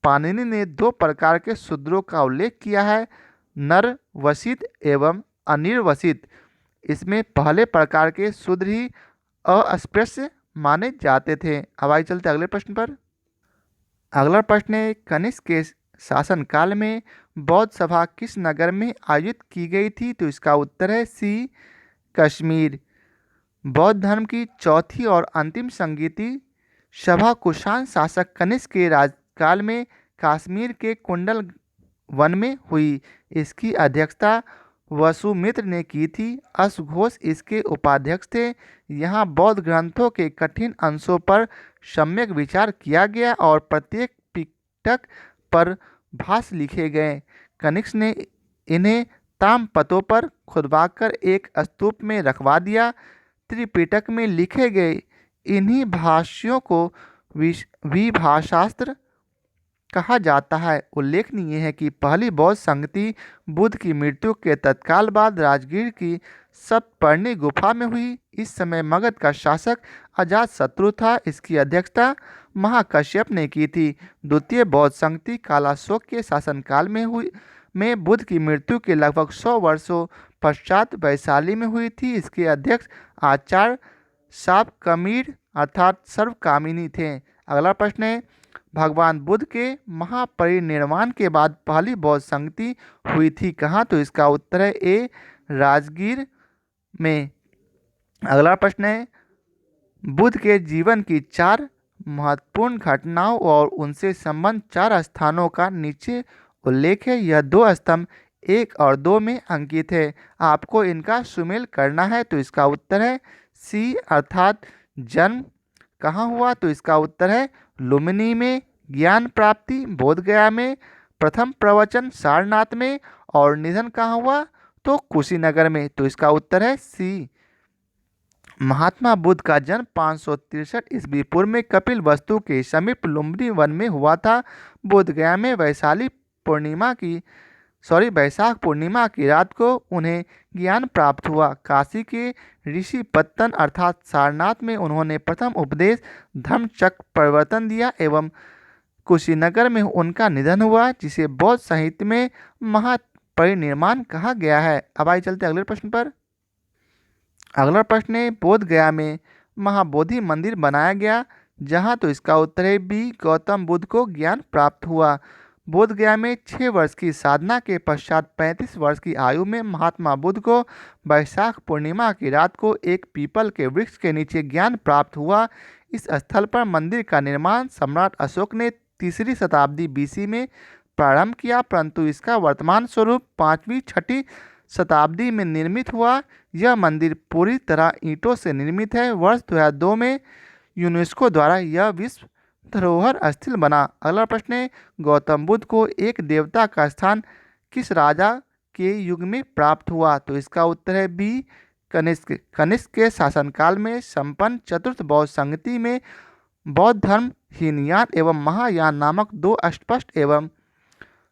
पाणिनि ने दो प्रकार के शूद्रों का उल्लेख किया है, नरवसित एवं अनिर्वसित। इसमें पहले प्रकार के शूद्र ही अस्पृश्य माने जाते थे। अब आइए चलते अगले प्रश्न पर। अगला प्रश्न है, कनिष्क के शासनकाल में बौद्ध सभा किस नगर में आयोजित की गई थी? तो इसका उत्तर है सी, कश्मीर। बौद्ध धर्म की चौथी और अंतिम संगीति सभा कुषाण शासक कनिष्क के राजकाल में कश्मीर के कुंडल वन में हुई। इसकी अध्यक्षता वसुमित्र ने की थी। अश्वघोष इसके उपाध्यक्ष थे। यहाँ बौद्ध ग्रंथों के कठिन अंशों पर सम्यक विचार किया गया और प्रत्येक पिटक पर भाष्य लिखे गए। कनिष्क ने इन्हें ताम्रपत्रों पर खुदवाकर एक स्तूप में रखवा दिया। त्रिपिटक में लिखे गए इन्हीं भाष्यों को विभाषास्त्र कहा जाता है। उल्लेखनीय है कि पहली बौद्ध संगति बुद्ध की मृत्यु के तत्काल बाद राजगीर की सप्तपर्णी गुफा में हुई। इस समय मगध का शासक अजातशत्रु था। इसकी अध्यक्षता महाकश्यप ने की थी। द्वितीय बौद्ध संगति कालाशोक के शासनकाल में बुद्ध की मृत्यु के लगभग 100 वर्षों पश्चात वैशाली में हुई थी। इसके अध्यक्ष आचार्य सापकमीर अर्थात सर्वकामिनी थे। अगला प्रश्न है, भगवान बुद्ध के महापरिनिर्वाण के बाद पहली बौद्ध संगति हुई थी कहाँ? तो इसका उत्तर है ए, राजगीर में। अगला प्रश्न है, बुद्ध के जीवन की 4 महत्वपूर्ण घटनाओं और उनसे संबंध 4 स्थानों का नीचे उल्लेख है। यह 2 स्तंभ 1 और 2 में अंकित है। आपको इनका सुमेल करना है। तो इसका उत्तर है सी, अर्थात जन्म कहाँ हुआ? तो इसका उत्तर है लुम्बिनी में, ज्ञान प्राप्ति बोध गया में, प्रथम प्रवचन सारनाथ में और निधन कहाँ हुआ? तो कुशीनगर में। तो इसका उत्तर है सी। महात्मा बुद्ध का जन्म 563 ईस्वी पूर्व में कपिल वस्तु के समीप लुम्बिनी वन में हुआ था। बोध गया में वैशाख पूर्णिमा की रात को उन्हें ज्ञान प्राप्त हुआ। काशी के ऋषि पत्तन अर्थात सारनाथ में उन्होंने प्रथम उपदेश धर्मचक्र प्रवर्तन दिया एवं कुशीनगर में उनका निधन हुआ, जिसे बौद्ध साहित्य में महापरिनिर्वाण कहा गया है। अब आइए चलते अगले प्रश्न पर। अगला प्रश्न है, बोध गया में महाबोधि मंदिर बनाया गया जहाँ? तो इसका उत्तर है बी, गौतम बुद्ध को ज्ञान प्राप्त हुआ। बोध गया में 6 वर्ष की साधना के पश्चात 35 वर्ष की आयु में महात्मा बुद्ध को वैशाख पूर्णिमा की रात को एक पीपल के वृक्ष के नीचे ज्ञान प्राप्त हुआ। इस स्थल पर मंदिर का निर्माण सम्राट अशोक ने 3री शताब्दी BC में प्रारंभ किया, परंतु इसका वर्तमान स्वरूप 5वीं-6ठी शताब्दी में निर्मित हुआ। यह मंदिर पूरी तरह ईंटों से निर्मित है। वर्ष 2002 में यूनेस्को द्वारा यह विश्व धरोहर स्थल बना। अगला प्रश्न है, गौतम बुद्ध को एक देवता का स्थान किस राजा के युग में प्राप्त हुआ? तो इसका उत्तर है बी, कनिष्क। कनिष्क के शासनकाल में संपन्न चतुर्थ बौद्ध संगति में बौद्ध धर्म हीनयान एवं महायान नामक 2 अस्पष्ट एवं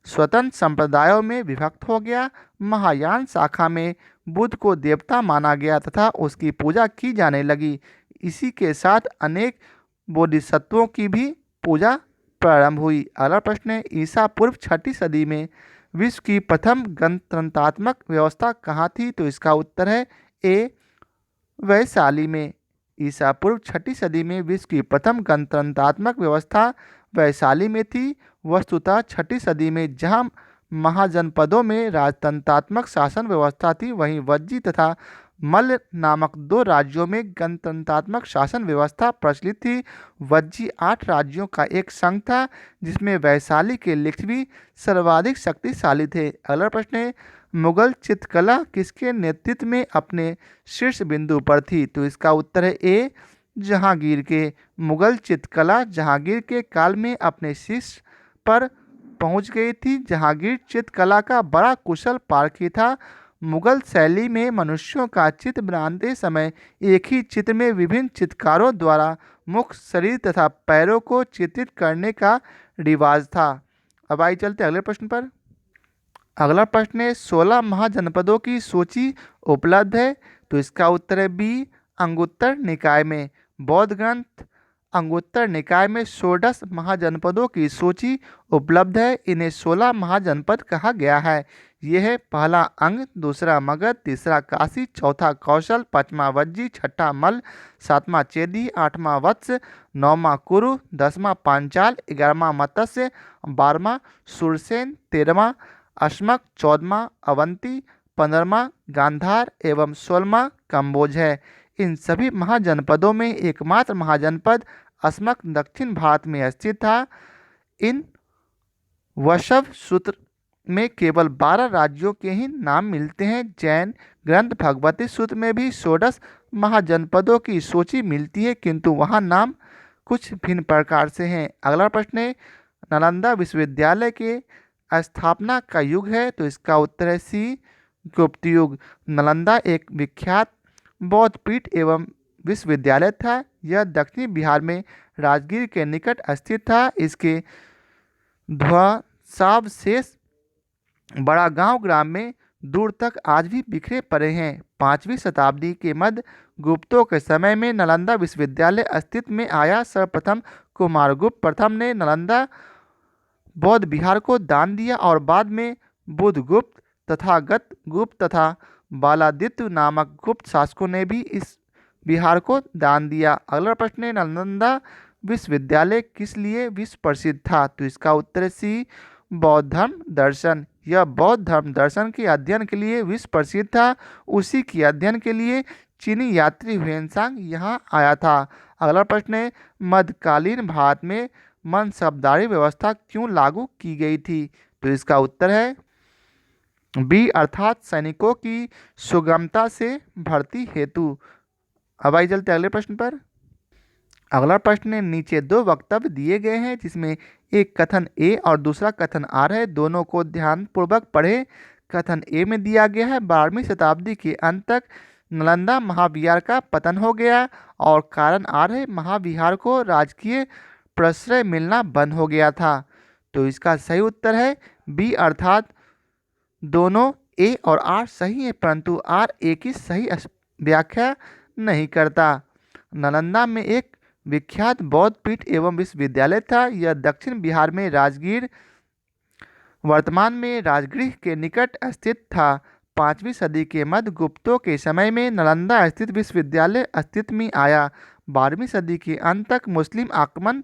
स्वतंत्र संप्रदायों में विभक्त हो गया। महायान शाखा में बुद्ध को देवता माना गया तथा उसकी पूजा की जाने लगी। इसी के साथ अनेक बोधिसत्वों की भी पूजा प्रारंभ हुई। अगला प्रश्न है, ईसा पूर्व 6ठी सदी में विश्व की प्रथम गणतंत्रात्मक व्यवस्था कहाँ थी? तो इसका उत्तर है ए, वैशाली में। ईसा पूर्व 6ठी सदी में विश्व की प्रथम गणतंत्रात्मक व्यवस्था वैशाली में थी। वस्तुतः 6ठी सदी में जहाँ महाजनपदों में राजतंत्रात्मक शासन व्यवस्था थी, वहीं वज्जी तथा मल्ल नामक 2 राज्यों में गणतंत्रात्मक शासन व्यवस्था प्रचलित थी। वज्जी 8 राज्यों का एक संघ था, जिसमें वैशाली के लिच्छवी सर्वाधिक शक्तिशाली थे। अगला प्रश्न है, मुगल चित्रकला किसके नेतृत्व में अपने शीर्ष बिंदु पर थी? तो इसका उत्तर है ए, जहांगीर के। मुगल चित्रकला जहांगीर के काल में अपने शीर्ष पर पहुंच गई थी। जहांगीर चित्रकला का बड़ा कुशल पारखी था। मुगल शैली में मनुष्यों का चित्र बनाते समय एक ही चित्र में विभिन्न चित्रकारों द्वारा मुख, शरीर तथा पैरों को चित्रित करने का रिवाज था। अब आइए चलते अगले प्रश्न पर। अगला प्रश्न है 16 महाजनपदों की सूची उपलब्ध है, तो इसका उत्तर है बी अंगुत्तर निकाय में। बौद्ध ग्रंथ अंगुत्तर निकाय में षोडश महाजनपदों की सूची उपलब्ध है। इन्हें 16 महाजनपद कहा गया है। यह है पहला अंग, दूसरा मगध, तीसरा काशी, चौथा कौशल, पांचवा वज्जी, छठा मल्ल, सातवां चेदी, आठवां वत्स, नौवां कुरु, दसवां पांचाल, 11वां मत्स्य, 12वां सुरसेन, 13वां अश्मक, 14वां अवंती, 15वां गांधार एवं 16वां कंबोज है। इन सभी महाजनपदों में एकमात्र महाजनपद अस्मक दक्षिण भारत में स्थित था। इन वशव सूत्र में केवल 12 राज्यों के ही नाम मिलते हैं। जैन ग्रंथ भगवती सूत्र में भी षोडश महाजनपदों की सूची मिलती है, किंतु वहाँ नाम कुछ भिन्न प्रकार से हैं। अगला प्रश्न है नालंदा विश्वविद्यालय के स्थापना का युग है, तो इसका उत्तर है सी गुप्त युग। नालंदा एक विख्यात बौद्ध पीठ एवं विश्वविद्यालय था। यह दक्षिणी बिहार में राजगीर के निकट स्थित था। इसके ध्वंसावशेष बड़ा गांव ग्राम में दूर तक आज भी बिखरे पड़े हैं। 5वीं शताब्दी के मध्य गुप्तों के समय में नालंदा विश्वविद्यालय अस्तित्व में आया। सर्वप्रथम कुमारगुप्त प्रथम ने नालंदा बौद्ध बिहार को दान दिया और बाद में बुधगुप्त, तथागत गुप्त तथा बालादित्य नामक गुप्त शासकों ने भी इस बिहार को दान दिया। अगला प्रश्न है नालंदा विश्वविद्यालय किस लिए विश्व प्रसिद्ध था, तो इसका उत्तर है सी बौद्ध धर्म दर्शन। यह बौद्ध धर्म दर्शन के अध्ययन के लिए विश्व प्रसिद्ध था। उसी के अध्ययन के लिए चीनी यात्री हुएनसांग यहाँ आया था। अगला प्रश्न है मध्यकालीन भारत में मनसबदारी व्यवस्था क्यों लागू की गई थी, तो इसका उत्तर है बी अर्थात सैनिकों की सुगमता से भर्ती हेतु। अब आइए चलते अगले प्रश्न पर। अगला प्रश्न है नीचे दो वक्तव्य दिए गए हैं, जिसमें एक कथन ए और दूसरा कथन आर है। दोनों को ध्यानपूर्वक पढ़े। कथन ए में दिया गया है 12वीं शताब्दी के अंत तक नालंदा महाविहार का पतन हो गया, और कारण आर है महाविहार को राजकीय प्रश्रय मिलना बंद हो गया था। तो इसका सही उत्तर है बी अर्थात दोनों ए और आर सही है, परंतु आर ए की सही व्याख्या नहीं करता। नालंदा में एक विख्यात बौद्ध पीठ एवं विश्वविद्यालय था। यह दक्षिण बिहार में राजगीर वर्तमान में राजगृह के निकट स्थित था। 5वीं सदी के मध्य गुप्तों के समय में नालंदा स्थित विश्वविद्यालय अस्तित्व में आया। 12वीं सदी के अंत तक मुस्लिम आक्रमण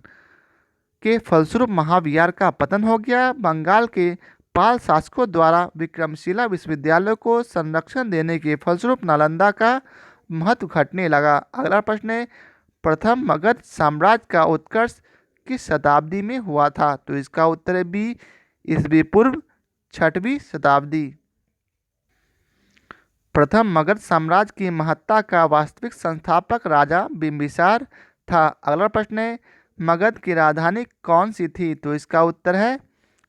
के फलस्वरूप महाविहार का पतन हो गया। बंगाल के पाल शासकों द्वारा विक्रमशिला विश्वविद्यालय को संरक्षण देने के फलस्वरूप नालंदा का महत्व घटने लगा। अगला प्रश्न है प्रथम मगध साम्राज्य का उत्कर्ष किस शताब्दी में हुआ था, तो इसका उत्तर है बी ईस्वी पूर्व 6वीं शताब्दी। प्रथम मगध साम्राज्य की महत्ता का वास्तविक संस्थापक राजा बिंबिसार था। अगला प्रश्न है मगध की राजधानी कौन सी थी, तो इसका उत्तर है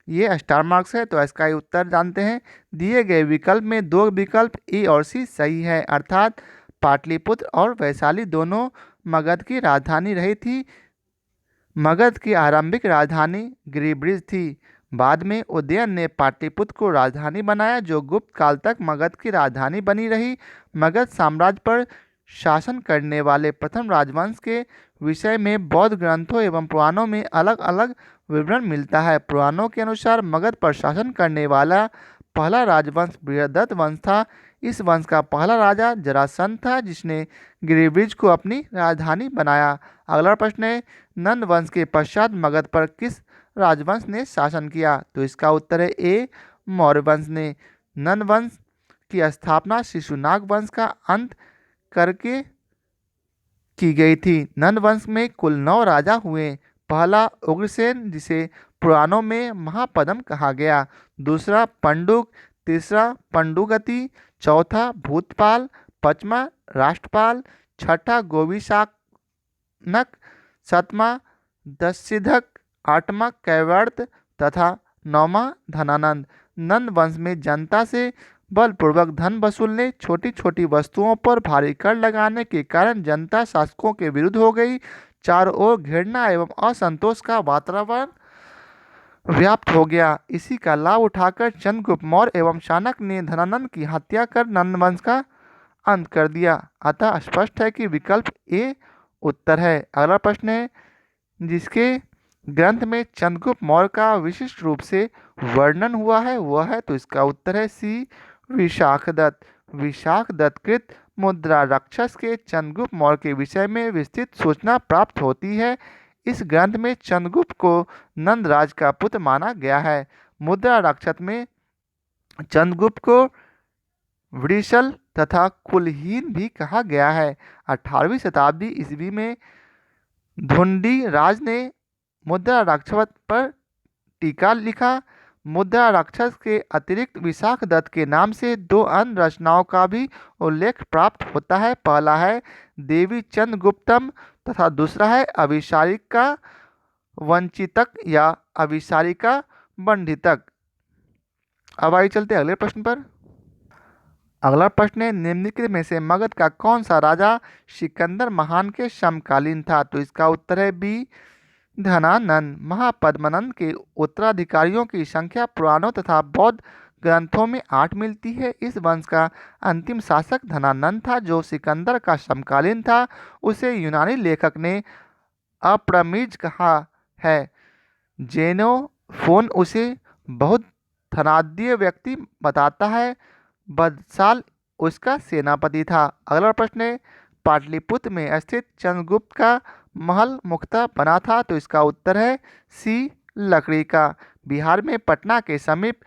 ये स्टार मार्क्स है, तो इसका उत्तर जानते हैं। दिए गए विकल्प में दो विकल्प ए और सी सही है, अर्थात पाटलिपुत्र और वैशाली दोनों मगध की राजधानी रही थी। मगध की आरंभिक राजधानी गिरिब्रिज थी। बाद में उदयन ने पाटलिपुत्र को राजधानी बनाया, जो गुप्त काल तक मगध की राजधानी बनी रही। मगध साम्राज्य पर शासन करने वाले प्रथम राजवंश के विषय में बौद्ध ग्रंथों एवं पुराणों में अलग अलग विवरण मिलता है। पुराणों के अनुसार मगध पर शासन करने वाला पहला राजवंश बृहदत्त वंश था। इस वंश का पहला राजा जरासंध था, जिसने गिरिब्रिज को अपनी राजधानी बनाया। अगला प्रश्न है नंद वंश के पश्चात मगध पर किस राजवंश ने शासन किया, तो इसका उत्तर है ए मौर्य वंश ने। नंद वंश की स्थापना शिशुनाग वंश का अंत करके की गई थी। नंद वंश में कुल 9 राजा हुए। पहला उग्रसेन, जिसे पुराणों में महापद्म कहा गया। दूसरा पंडुक, तीसरा पंडुगति, चौथा भूतपाल, पांचवा राष्ट्रपाल, छठा गोविशानक, सातवां दशसिद्धक, आठवां कैवर्त तथा नौवां धनानंद। नंद वंश में जनता से बलपूर्वक धन वसूलने, छोटी छोटी वस्तुओं पर भारी कर लगाने के कारण जनता शासकों के विरुद्ध हो गई। चारों ओर घृणा एवं असंतोष का वातावरण व्याप्त हो गया। इसी का लाभ उठाकर चंद्रगुप्त मौर्य एवं चाणक्य ने धनानंद की हत्या कर नंद वंश का अंत कर दिया। अतः स्पष्ट है कि विकल्प ए उत्तर है। अगला प्रश्न है, जिसके ग्रंथ में चंद्रगुप्त मौर्य का विशिष्ट रूप से वर्णन हुआ है वह है, तो इसका उत्तर है सी, विशाखदत्त। विशाखदत्त कृत मुद्रा राक्षस के चंद्रगुप्त मौर्य के विषय में विस्तृत सूचना प्राप्त होती है। इस ग्रंथ में चंद्रगुप्त को नंदराज का पुत्र माना गया है। मुद्रा राक्षस में चंद्रगुप्त को वृषल तथा कुलहीन भी कहा गया है। 18वीं शताब्दी ईस्वी में धुंडी राज ने मुद्रा राक्षस पर टीका लिखा। मुद्रा राक्षस के अतिरिक्त विशाखदत्त के नाम से दो अन्य रचनाओं का भी उल्लेख प्राप्त होता है। पहला है देवी चंद्रगुप्तम तथा दूसरा है अभिसारिका वंचितक या अभिसारिका बंधितक। अब आइए चलते अगले प्रश्न पर। अगला प्रश्न है, निम्नलिखित में से मगध का कौन सा राजा सिकंदर महान के समकालीन था, तो इसका उत्तर है बी, धनानंद। महापद्मनंद के उत्तराधिकारियों की संख्या पुराणों तथा बौद्ध ग्रंथों में 8 मिलती है। इस वंश का अंतिम शासक धनानंद था जो सिकंदर का समकालीन था। उसे यूनानी लेखक ने अप्रमिज कहा है। जेनोफोन उसे बहुत धनाढ्य व्यक्ति बताता है। बदसाल उसका सेनापति था। अगला प्रश्न है, पाटलिपुत्र में स्थित चंद्रगुप्त का महल मुख्यतः बना था, तो इसका उत्तर है सी, लकड़ी का। बिहार में पटना के समीप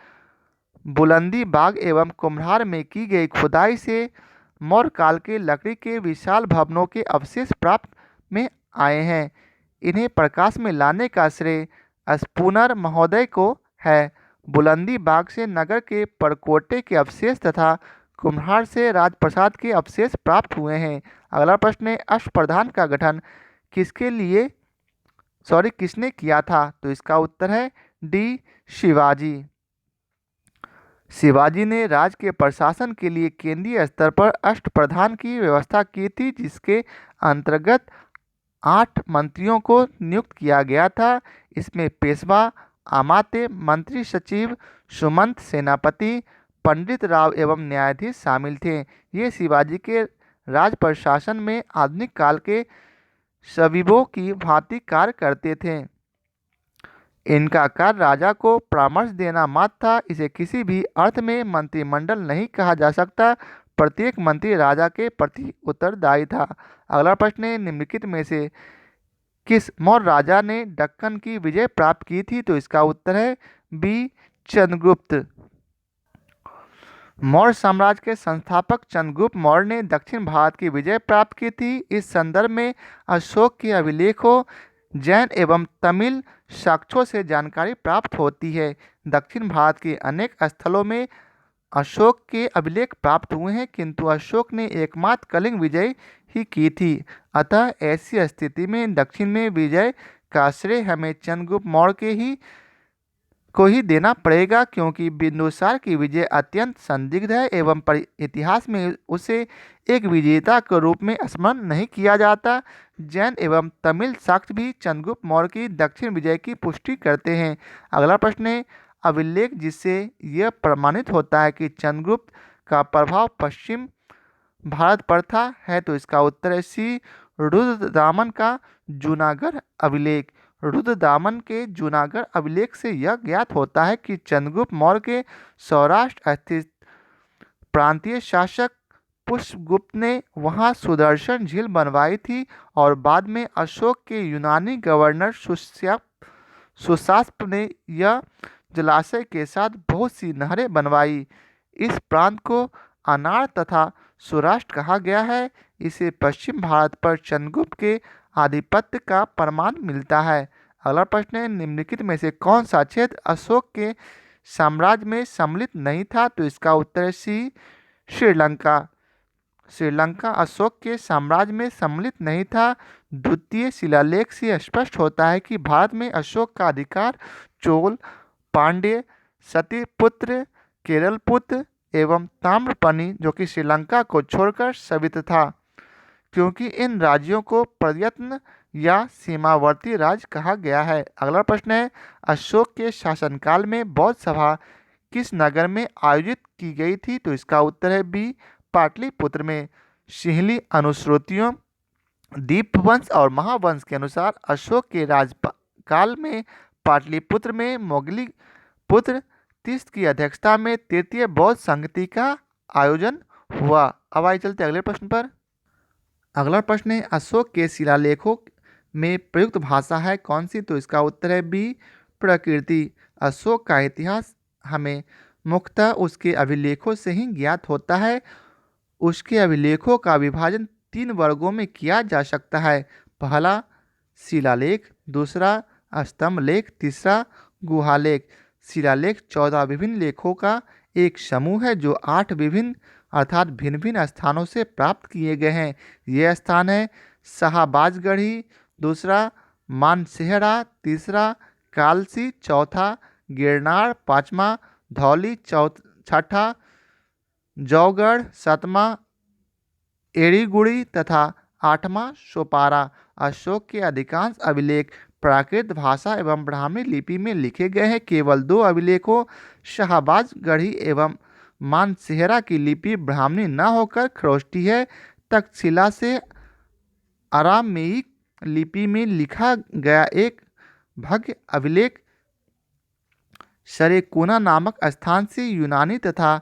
बुलंदी बाग एवं कुम्हार में की गई खुदाई से मौर्य काल के लकड़ी के विशाल भवनों के अवशेष प्राप्त में आए हैं। इन्हें प्रकाश में लाने का श्रेय स्पूनर महोदय को है। बुलंदी बाग से नगर के परकोटे के अवशेष तथा कुम्हार से राजप्रसाद के अवशेष प्राप्त हुए हैं। अगला प्रश्न है, अष्टप्रधान का गठन किसने किया था, तो इसका उत्तर है डी, शिवाजी। शिवाजी ने राज्य के प्रशासन के लिए केंद्रीय स्तर पर अष्टप्रधान की व्यवस्था की थी, जिसके अंतर्गत 8 मंत्रियों को नियुक्त किया गया था। इसमें पेशवा, आमात्य, मंत्री सचिव, सुमंत, सेनापति, पंडित राव एवं न्यायाधीश शामिल थे। ये शिवाजी के राज प्रशासन में आधुनिक काल के सविवों की भांति कार्य करते थे। इनका कार्य राजा को परामर्श देना मात्र था। इसे किसी भी अर्थ में मंत्रिमंडल नहीं कहा जा सकता। प्रत्येक मंत्री राजा के प्रति उत्तरदायी था। अगला प्रश्न है, निम्नलिखित में से किस मौर्य राजा ने दक्कन की विजय प्राप्त की थी, तो इसका उत्तर है बी, चंद्रगुप्त। मौर्य साम्राज्य के संस्थापक चंद्रगुप्त मौर्य ने दक्षिण भारत की विजय प्राप्त की थी। इस संदर्भ में अशोक के अभिलेखों, जैन एवं तमिल साक्ष्यों से जानकारी प्राप्त होती है। दक्षिण भारत के अनेक स्थलों में अशोक के अभिलेख प्राप्त हुए हैं, किंतु अशोक ने एकमात्र कलिंग विजय ही की थी। अतः ऐसी स्थिति में दक्षिण में विजय का श्रेय हमें चंद्रगुप्त मौर्य को ही देना पड़ेगा, क्योंकि बिंदुसार की विजय अत्यंत संदिग्ध है एवं इतिहास में उसे एक विजेता के रूप में स्मरण नहीं किया जाता। जैन एवं तमिल साक्ष्य भी चंद्रगुप्त मौर्य की दक्षिण विजय की पुष्टि करते हैं। अगला प्रश्न है, अभिलेख जिससे यह प्रमाणित होता है कि चंद्रगुप्त का प्रभाव पश्चिम भारत पर था है, तो इसका उत्तर है सी, रुद्रदामन का जूनागढ़ अभिलेख। रुद्रदामन के जूनागढ़ अभिलेख से यह ज्ञात होता है कि चंद्रगुप्त मौर्य के सौराष्ट्र स्थित प्रांतीय शासक पुष्पगुप्त ने वहां सुदर्शन झील बनवाई थी और बाद में अशोक के यूनानी गवर्नर सुशास्प ने यह जलाशय के साथ बहुत सी नहरें बनवाई। इस प्रांत को अनार तथा सौराष्ट्र कहा गया है। इसे पश्चिम भारत पर चंद्रगुप्त के आधिपत्य का प्रमाण मिलता है। अगला प्रश्न है, निम्नलिखित में से कौन सा क्षेत्र अशोक के साम्राज्य में सम्मिलित नहीं था, तो इसका उत्तर है सी, श्रीलंका। श्रीलंका अशोक के साम्राज्य में सम्मिलित नहीं था। द्वितीय शिलालेख से स्पष्ट होता है कि भारत में अशोक का अधिकार चोल, पांड्य, सतीपुत्र, केरलपुत्र एवं ताम्रपनी, जो कि श्रीलंका को छोड़कर सवित था। क्योंकि इन राज्यों को प्रयत्न या सीमावर्ती राज्य कहा गया है। अगला प्रश्न है, अशोक के शासनकाल में बौद्ध सभा किस नगर में आयोजित की गई थी? तो इसका उत्तर है बी, पाटलिपुत्र में। सिंहली अनुश्रुतियों, दीपवंश और महावंश के अनुसार अशोक के राजकाल में पाटलिपुत्र में मोगली पुत्र तीस्त की अध्यक्षता में तृतीय बौद्ध संगति का आयोजन हुआ। अब आइए चलते अगले प्रश्न पर। अगला प्रश्न है, अशोक के शिलालेखों में प्रयुक्त भाषा है कौन सी? तो इसका उत्तर है बी, प्रकृति। अशोक का इतिहास हमें मुख्यतः उसके अभिलेखों से ही ज्ञात होता है। उसके अभिलेखों का विभाजन 3 वर्गों में किया जा सकता है। पहला शिलालेख, दूसरा स्तंभ लेख, तीसरा गुहालेख। शिलालेख 14 विभिन्न लेखों का एक समूह है जो 8 विभिन्न अर्थात भिन्न भिन्न स्थानों से प्राप्त किए गए हैं। ये स्थान है शाहबाजगढ़ी, दूसरा मानसेहरा, तीसरा कालसी, चौथा गिरनार, पांचवा धौली, छठा जौगढ़, सातवां एड़ीगुड़ी तथा आठवां सोपारा। अशोक के अधिकांश अभिलेख प्राकृत भाषा एवं ब्राह्मी लिपि में लिखे गए हैं। केवल 2 अभिलेखों शाहबाजगढ़ी एवं मानसेहरा की लिपि ब्राह्मी न होकर खरोष्टी है। तक्षशिला से अरामेइक लिपि में लिखा गया एक भव्य अभिलेख सरेकुना नामक स्थान से यूनानी तथा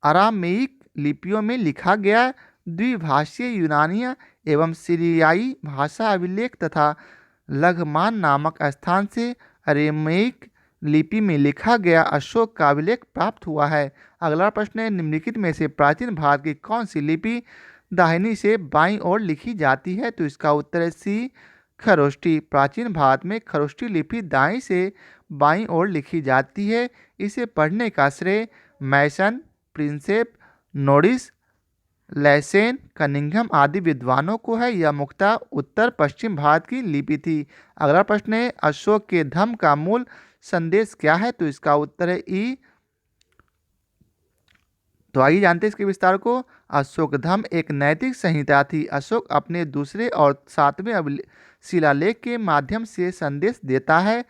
अरामेइक लिपियों में लिखा गया द्विभाषीय यूनानी एवं सीरियाई भाषा अभिलेख तथा लघमान नामक स्थान से अरामेइक लिपि में लिखा गया अशोक का अभिलेख प्राप्त हुआ है। अगला प्रश्न है, निम्नलिखित में से प्राचीन भारत की कौन सी लिपि दाहिनी से बाईं ओर लिखी जाती है? तो इसका उत्तर है सी, खरोष्टी। प्राचीन भारत में खरोष्टी लिपि दाईं से बाईं ओर लिखी जाती है। इसे पढ़ने का श्रेय मैसन, प्रिंसेप, नोरिस, लैसेन, कनिंघम आदि विद्वानों को है। यह मुख्यतः उत्तर पश्चिम भारत की लिपि थी। अगला प्रश्न है, अशोक के धम्म का मूल संदेश क्या है? तो इसका उत्तर है ई। तो आइए जानते हैं इसके विस्तार को। अशोक धम्म एक नैतिक संहिता थी। अशोक अपने दूसरे और 7वें शिलालेख के माध्यम से संदेश देता है।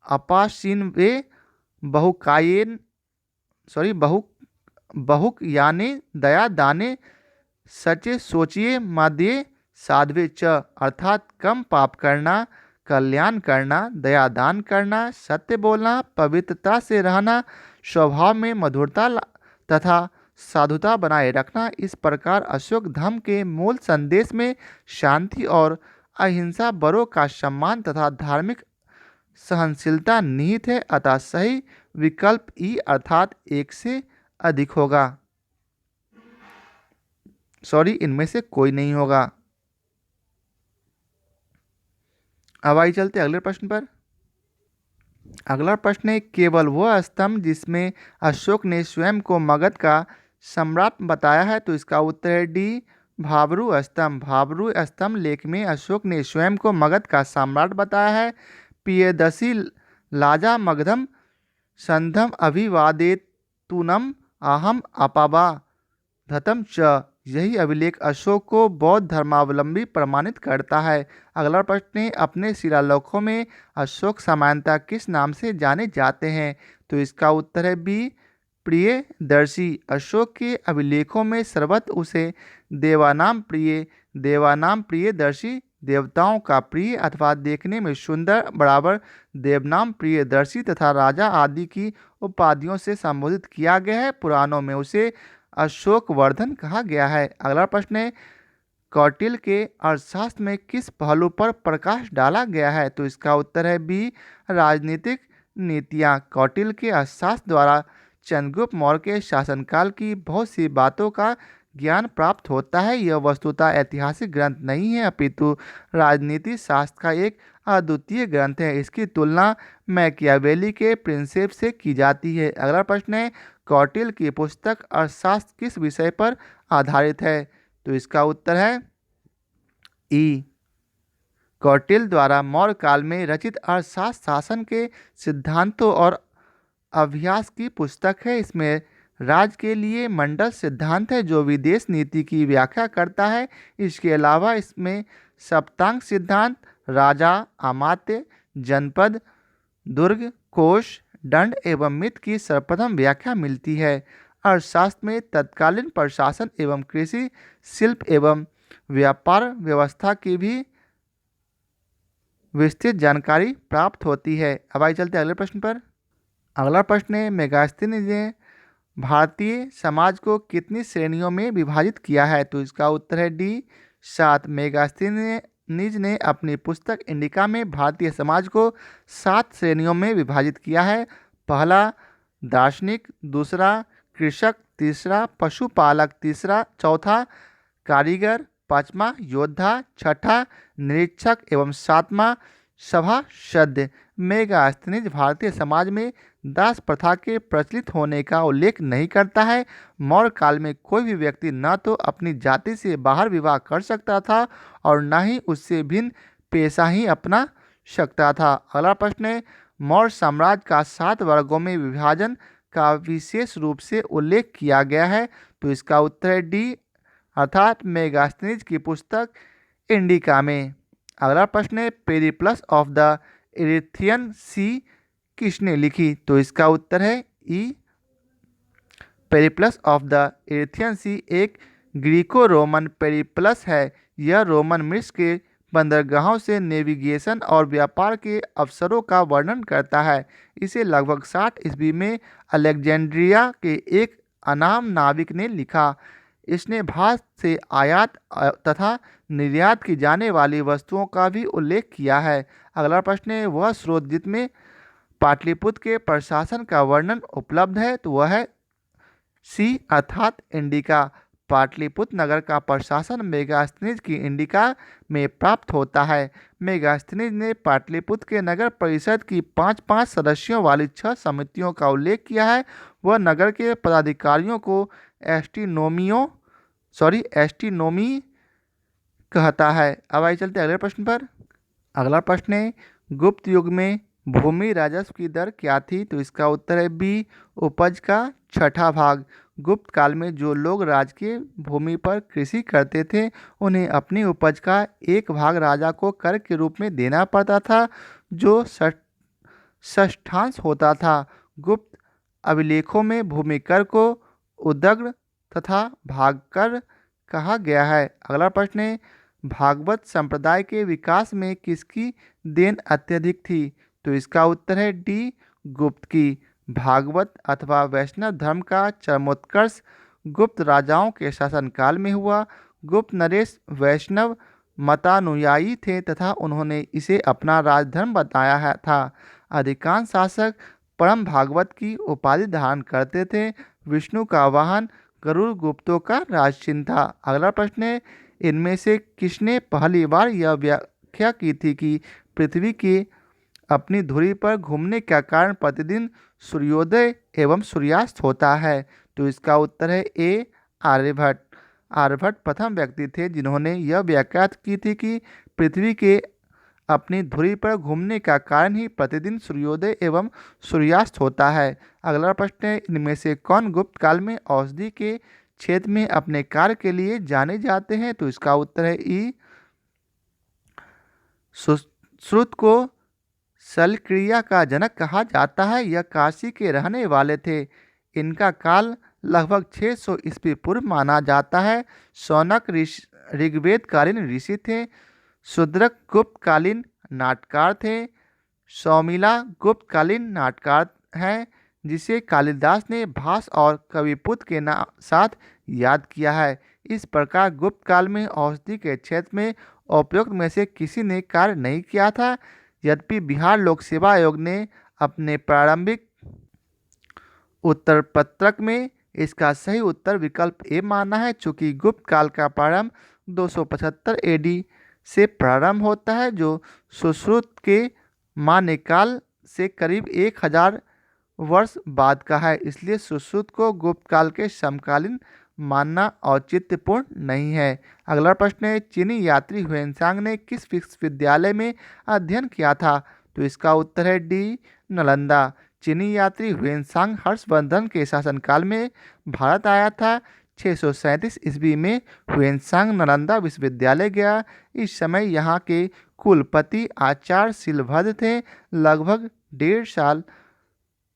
अपाशिनवे बहुकायेन बहुक याने दया दाने सचे सोचिए मध्य साध्वे च, अर्थात कम पाप करना, कल्याण करना, दया दान करना, सत्य बोलना, पवित्रता से रहना, स्वभाव में मधुरता तथा साधुता बनाए रखना। इस प्रकार अशोक धम्म के मूल संदेश में शांति और अहिंसा, बड़ों का सम्मान तथा धार्मिक सहनशीलता निहित है। अतः सही विकल्प ई अर्थात 1 से अधिक होगा। इनमें से कोई नहीं होगा। अब आइए चलते अगले प्रश्न पर। अगला प्रश्न है, केवल वह स्तंभ जिसमें अशोक ने स्वयं को मगध का सम्राट बताया है? तो इसका उत्तर है डी, भाबरू स्तंभ। भाबरू स्तंभ लेख में अशोक ने स्वयं को मगध का सम्राट बताया है। पियदसी लाजा मगधम संधम अभिवादेतुनम आहम अपाबा धतम च, यही अभिलेख अशोक को बौद्ध धर्मावलंबी प्रमाणित करता है। अगला प्रश्न है, अपने शिलालेखों में अशोक सामान्यतः किस नाम से जाने जाते हैं? तो इसका उत्तर है बी, प्रियदर्शी। अशोक के अभिलेखों में सर्वत्र उसे देवानाम प्रियदर्शी, देवताओं का प्रिय अथवा देखने में सुंदर बराबर देवनाम प्रियदर्शी तथा राजा आदि की उपाधियों से संबोधित किया गया है। पुराणों में उसे अशोक वर्धन कहा गया है। अगला प्रश्न है, कौटिल्य के अर्थशास्त्र में किस पहलू पर प्रकाश डाला गया है? तो इसका उत्तर है बी, राजनीतिक नीतियाँ। कौटिल्य के अर्थशास्त्र द्वारा चंद्रगुप्त मौर्य के शासनकाल की बहुत सी बातों का ज्ञान प्राप्त होता है। यह वस्तुतः ऐतिहासिक ग्रंथ नहीं है अपितु राजनीति शास्त्र का एक अद्वितीय ग्रंथ है। इसकी तुलना मैकियावेली के प्रिंसेप से की जाती है। अगला प्रश्न है, कौटिल्य की पुस्तक अर्थशास्त्र किस विषय पर आधारित है? तो इसका उत्तर है ई, कौटिल्य द्वारा मौर्य काल में रचित अर्थशास्त्र शासन के सिद्धांतों और अभ्यास की पुस्तक है। इसमें राज्य के लिए मंडल सिद्धांत है जो विदेश नीति की व्याख्या करता है। इसके अलावा इसमें सप्तांग सिद्धांत, राजा, अमात्य, जनपद, दुर्ग, कोष, दंड एवं मित की सर्वप्रथम व्याख्या मिलती है। अर्थशास्त्र में तत्कालीन प्रशासन एवं कृषि, शिल्प एवं व्यापार व्यवस्था की भी विस्तृत जानकारी प्राप्त होती है। अब आइए चलते हैं अगले प्रश्न पर। अगला प्रश्न है, मेगास्थनीज ने भारतीय समाज को कितनी श्रेणियों में विभाजित किया है? तो इसका उत्तर है डी 7। मेगास्थनीज ने अपनी पुस्तक इंडिका में भारतीय समाज को 7 श्रेणियों में विभाजित किया है। पहला दार्शनिक, दूसरा कृषक, तीसरा पशुपालक, चौथा कारीगर, पांचवा योद्धा, छठा निरीक्षक एवं सातवां सभासद। मेगास्थनीज भारतीय समाज में दास प्रथा के प्रचलित होने का उल्लेख नहीं करता है। मौर्य काल में कोई भी व्यक्ति न तो अपनी जाति से बाहर विवाह कर सकता था और न ही उससे भिन्न पेशा ही अपना सकता था। अगला प्रश्न है, मौर्य साम्राज्य का 7 वर्गों में विभाजन का विशेष रूप से उल्लेख किया गया है। तो इसका उत्तर है डी, अर्थात मेगास्थनीज की पुस्तक इंडिका में। अगला प्रश्न है, पेरिप्लस ऑफ द इरिथियन सी किसने लिखी? तो इसका उत्तर है ई, पेरिप्लस ऑफ द इरिथियन सी एक ग्रीको रोमन पेरिप्लस है। यह रोमन मिस्र के बंदरगाहों से नेविगेशन और व्यापार के अवसरों का वर्णन करता है। इसे लगभग 60 ईस्वी में अलेक्जेंड्रिया के एक अनाम नाविक ने लिखा। इसने भारत से आयात तथा निर्यात की जाने वाली वस्तुओं का भी उल्लेख किया है। अगला प्रश्न है, वह स्रोत जिसमें पाटलिपुत्र के प्रशासन का वर्णन उपलब्ध है? तो वह है सी, अर्थात इंडिका। पाटलिपुत्र नगर का प्रशासन मेगास्थनीज की इंडिका में प्राप्त होता है। मेगास्थनीज ने पाटलिपुत्र के नगर परिषद की 5-5 सदस्यों वाली 6 समितियों का उल्लेख किया है। वह नगर के पदाधिकारियों को एस्टिनोमी कहता है। अब आइए चलते अगले प्रश्न पर। अगला प्रश्न है, गुप्त युग में भूमि राजस्व की दर क्या थी? तो इसका उत्तर है बी, उपज का 6ठा भाग। गुप्त काल में जो लोग राजकीय भूमि पर कृषि करते थे उन्हें अपनी उपज का 1 भाग राजा को कर के रूप में देना पड़ता था, जो षष्ठांश होता था। गुप्त अभिलेखों में भूमि कर को उदग्र तथा भाग कर कहा गया है। अगला प्रश्न है, भागवत संप्रदाय के विकास में किसकी देन अत्यधिक थी? तो इसका उत्तर है डी, गुप्त की। भागवत अथवा वैष्णव धर्म का चरमोत्कर्ष गुप्त राजाओं के शासनकाल में हुआ। गुप्त नरेश वैष्णव मतानुयायी थे तथा उन्होंने इसे अपना राजधर्म बताया था। अधिकांश शासक परम भागवत की उपाधि धारण करते थे। विष्णु का वाहन गरुड़ गुप्तों का राजचिन्ह था। अगला प्रश्न है, इनमें से किसने पहली बार यह व्याख्या की थी कि पृथ्वी के अपनी धुरी पर घूमने का कारण प्रतिदिन सूर्योदय एवं सूर्यास्त होता है? तो इसका उत्तर है ए, आर्यभट्ट। आर्यभट्ट प्रथम व्यक्ति थे जिन्होंने यह व्याख्या की थी कि पृथ्वी के अपनी धुरी पर घूमने का कारण ही प्रतिदिन सूर्योदय एवं सूर्यास्त होता है। अगला प्रश्न है, इनमें से कौन गुप्त काल में औषधि के क्षेत्र में अपने कार्य के लिए जाने जाते हैं? तो इसका उत्तर है ई, सुश्रुत को शल्यक्रिया का जनक कहा जाता है। यह काशी के रहने वाले थे। इनका काल लगभग 600 ईस्वी पूर्व माना जाता है। शौनक ऋग्वेदकालीन ऋषि थे। शूद्रक गुप्तकालीन नाटककार थे। सौमिला गुप्तकालीन नाटककार है जिसे कालिदास ने भास और कविपुत्र के साथ याद किया है। इस प्रकार गुप्त काल में औषधि के क्षेत्र में उपयुक्त में से किसी ने कार्य नहीं किया था। यद्यपि बिहार लोक सेवा आयोग ने अपने प्रारंभिक उत्तर पत्रक में इसका सही उत्तर विकल्प ए माना है, चूँकि गुप्त काल का प्रारंभ 275 एडी से प्रारंभ होता है, जो सुश्रुत के मान्य काल से करीब 1000 वर्ष बाद का है। इसलिए सुश्रुत को गुप्त काल के समकालीन मानना औचित्यपूर्ण नहीं है। अगला प्रश्न है, चीनी यात्री हुएनसांग ने किस विश्वविद्यालय में अध्ययन किया था? तो इसका उत्तर है डी, नालंदा। चीनी यात्री ह्वेनसांग हर्षवर्धन के शासनकाल में भारत आया था। 637 ईस्वी में ह्वेनसांग नालंदा विश्वविद्यालय गया। इस समय यहाँ के कुलपति आचार्य शिलभद्र थे। लगभग 1.5 साल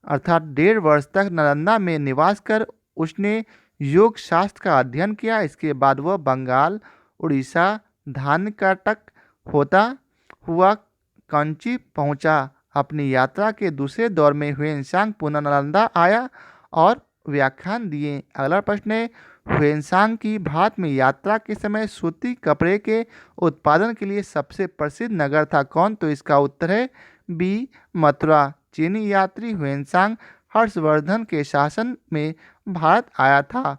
अर्थात 1.5 वर्ष तक नालंदा में निवास कर उसने योग शास्त्र का अध्ययन किया। इसके बाद वह बंगाल, उड़ीसा, धानकटक होता हुआ कंची पहुंचा। अपनी यात्रा के दूसरे दौर में ह्वेनसांग पुनः नालंदा आया और व्याख्यान दिए। अगला प्रश्न है, ह्वेनसांग की भारत में यात्रा के समय सूती कपड़े के उत्पादन के लिए सबसे प्रसिद्ध नगर था कौन? तो इसका उत्तर है बी, मथुरा। चीनी यात्री ह्वेनसांग हर्षवर्धन के शासन में भारत आया था।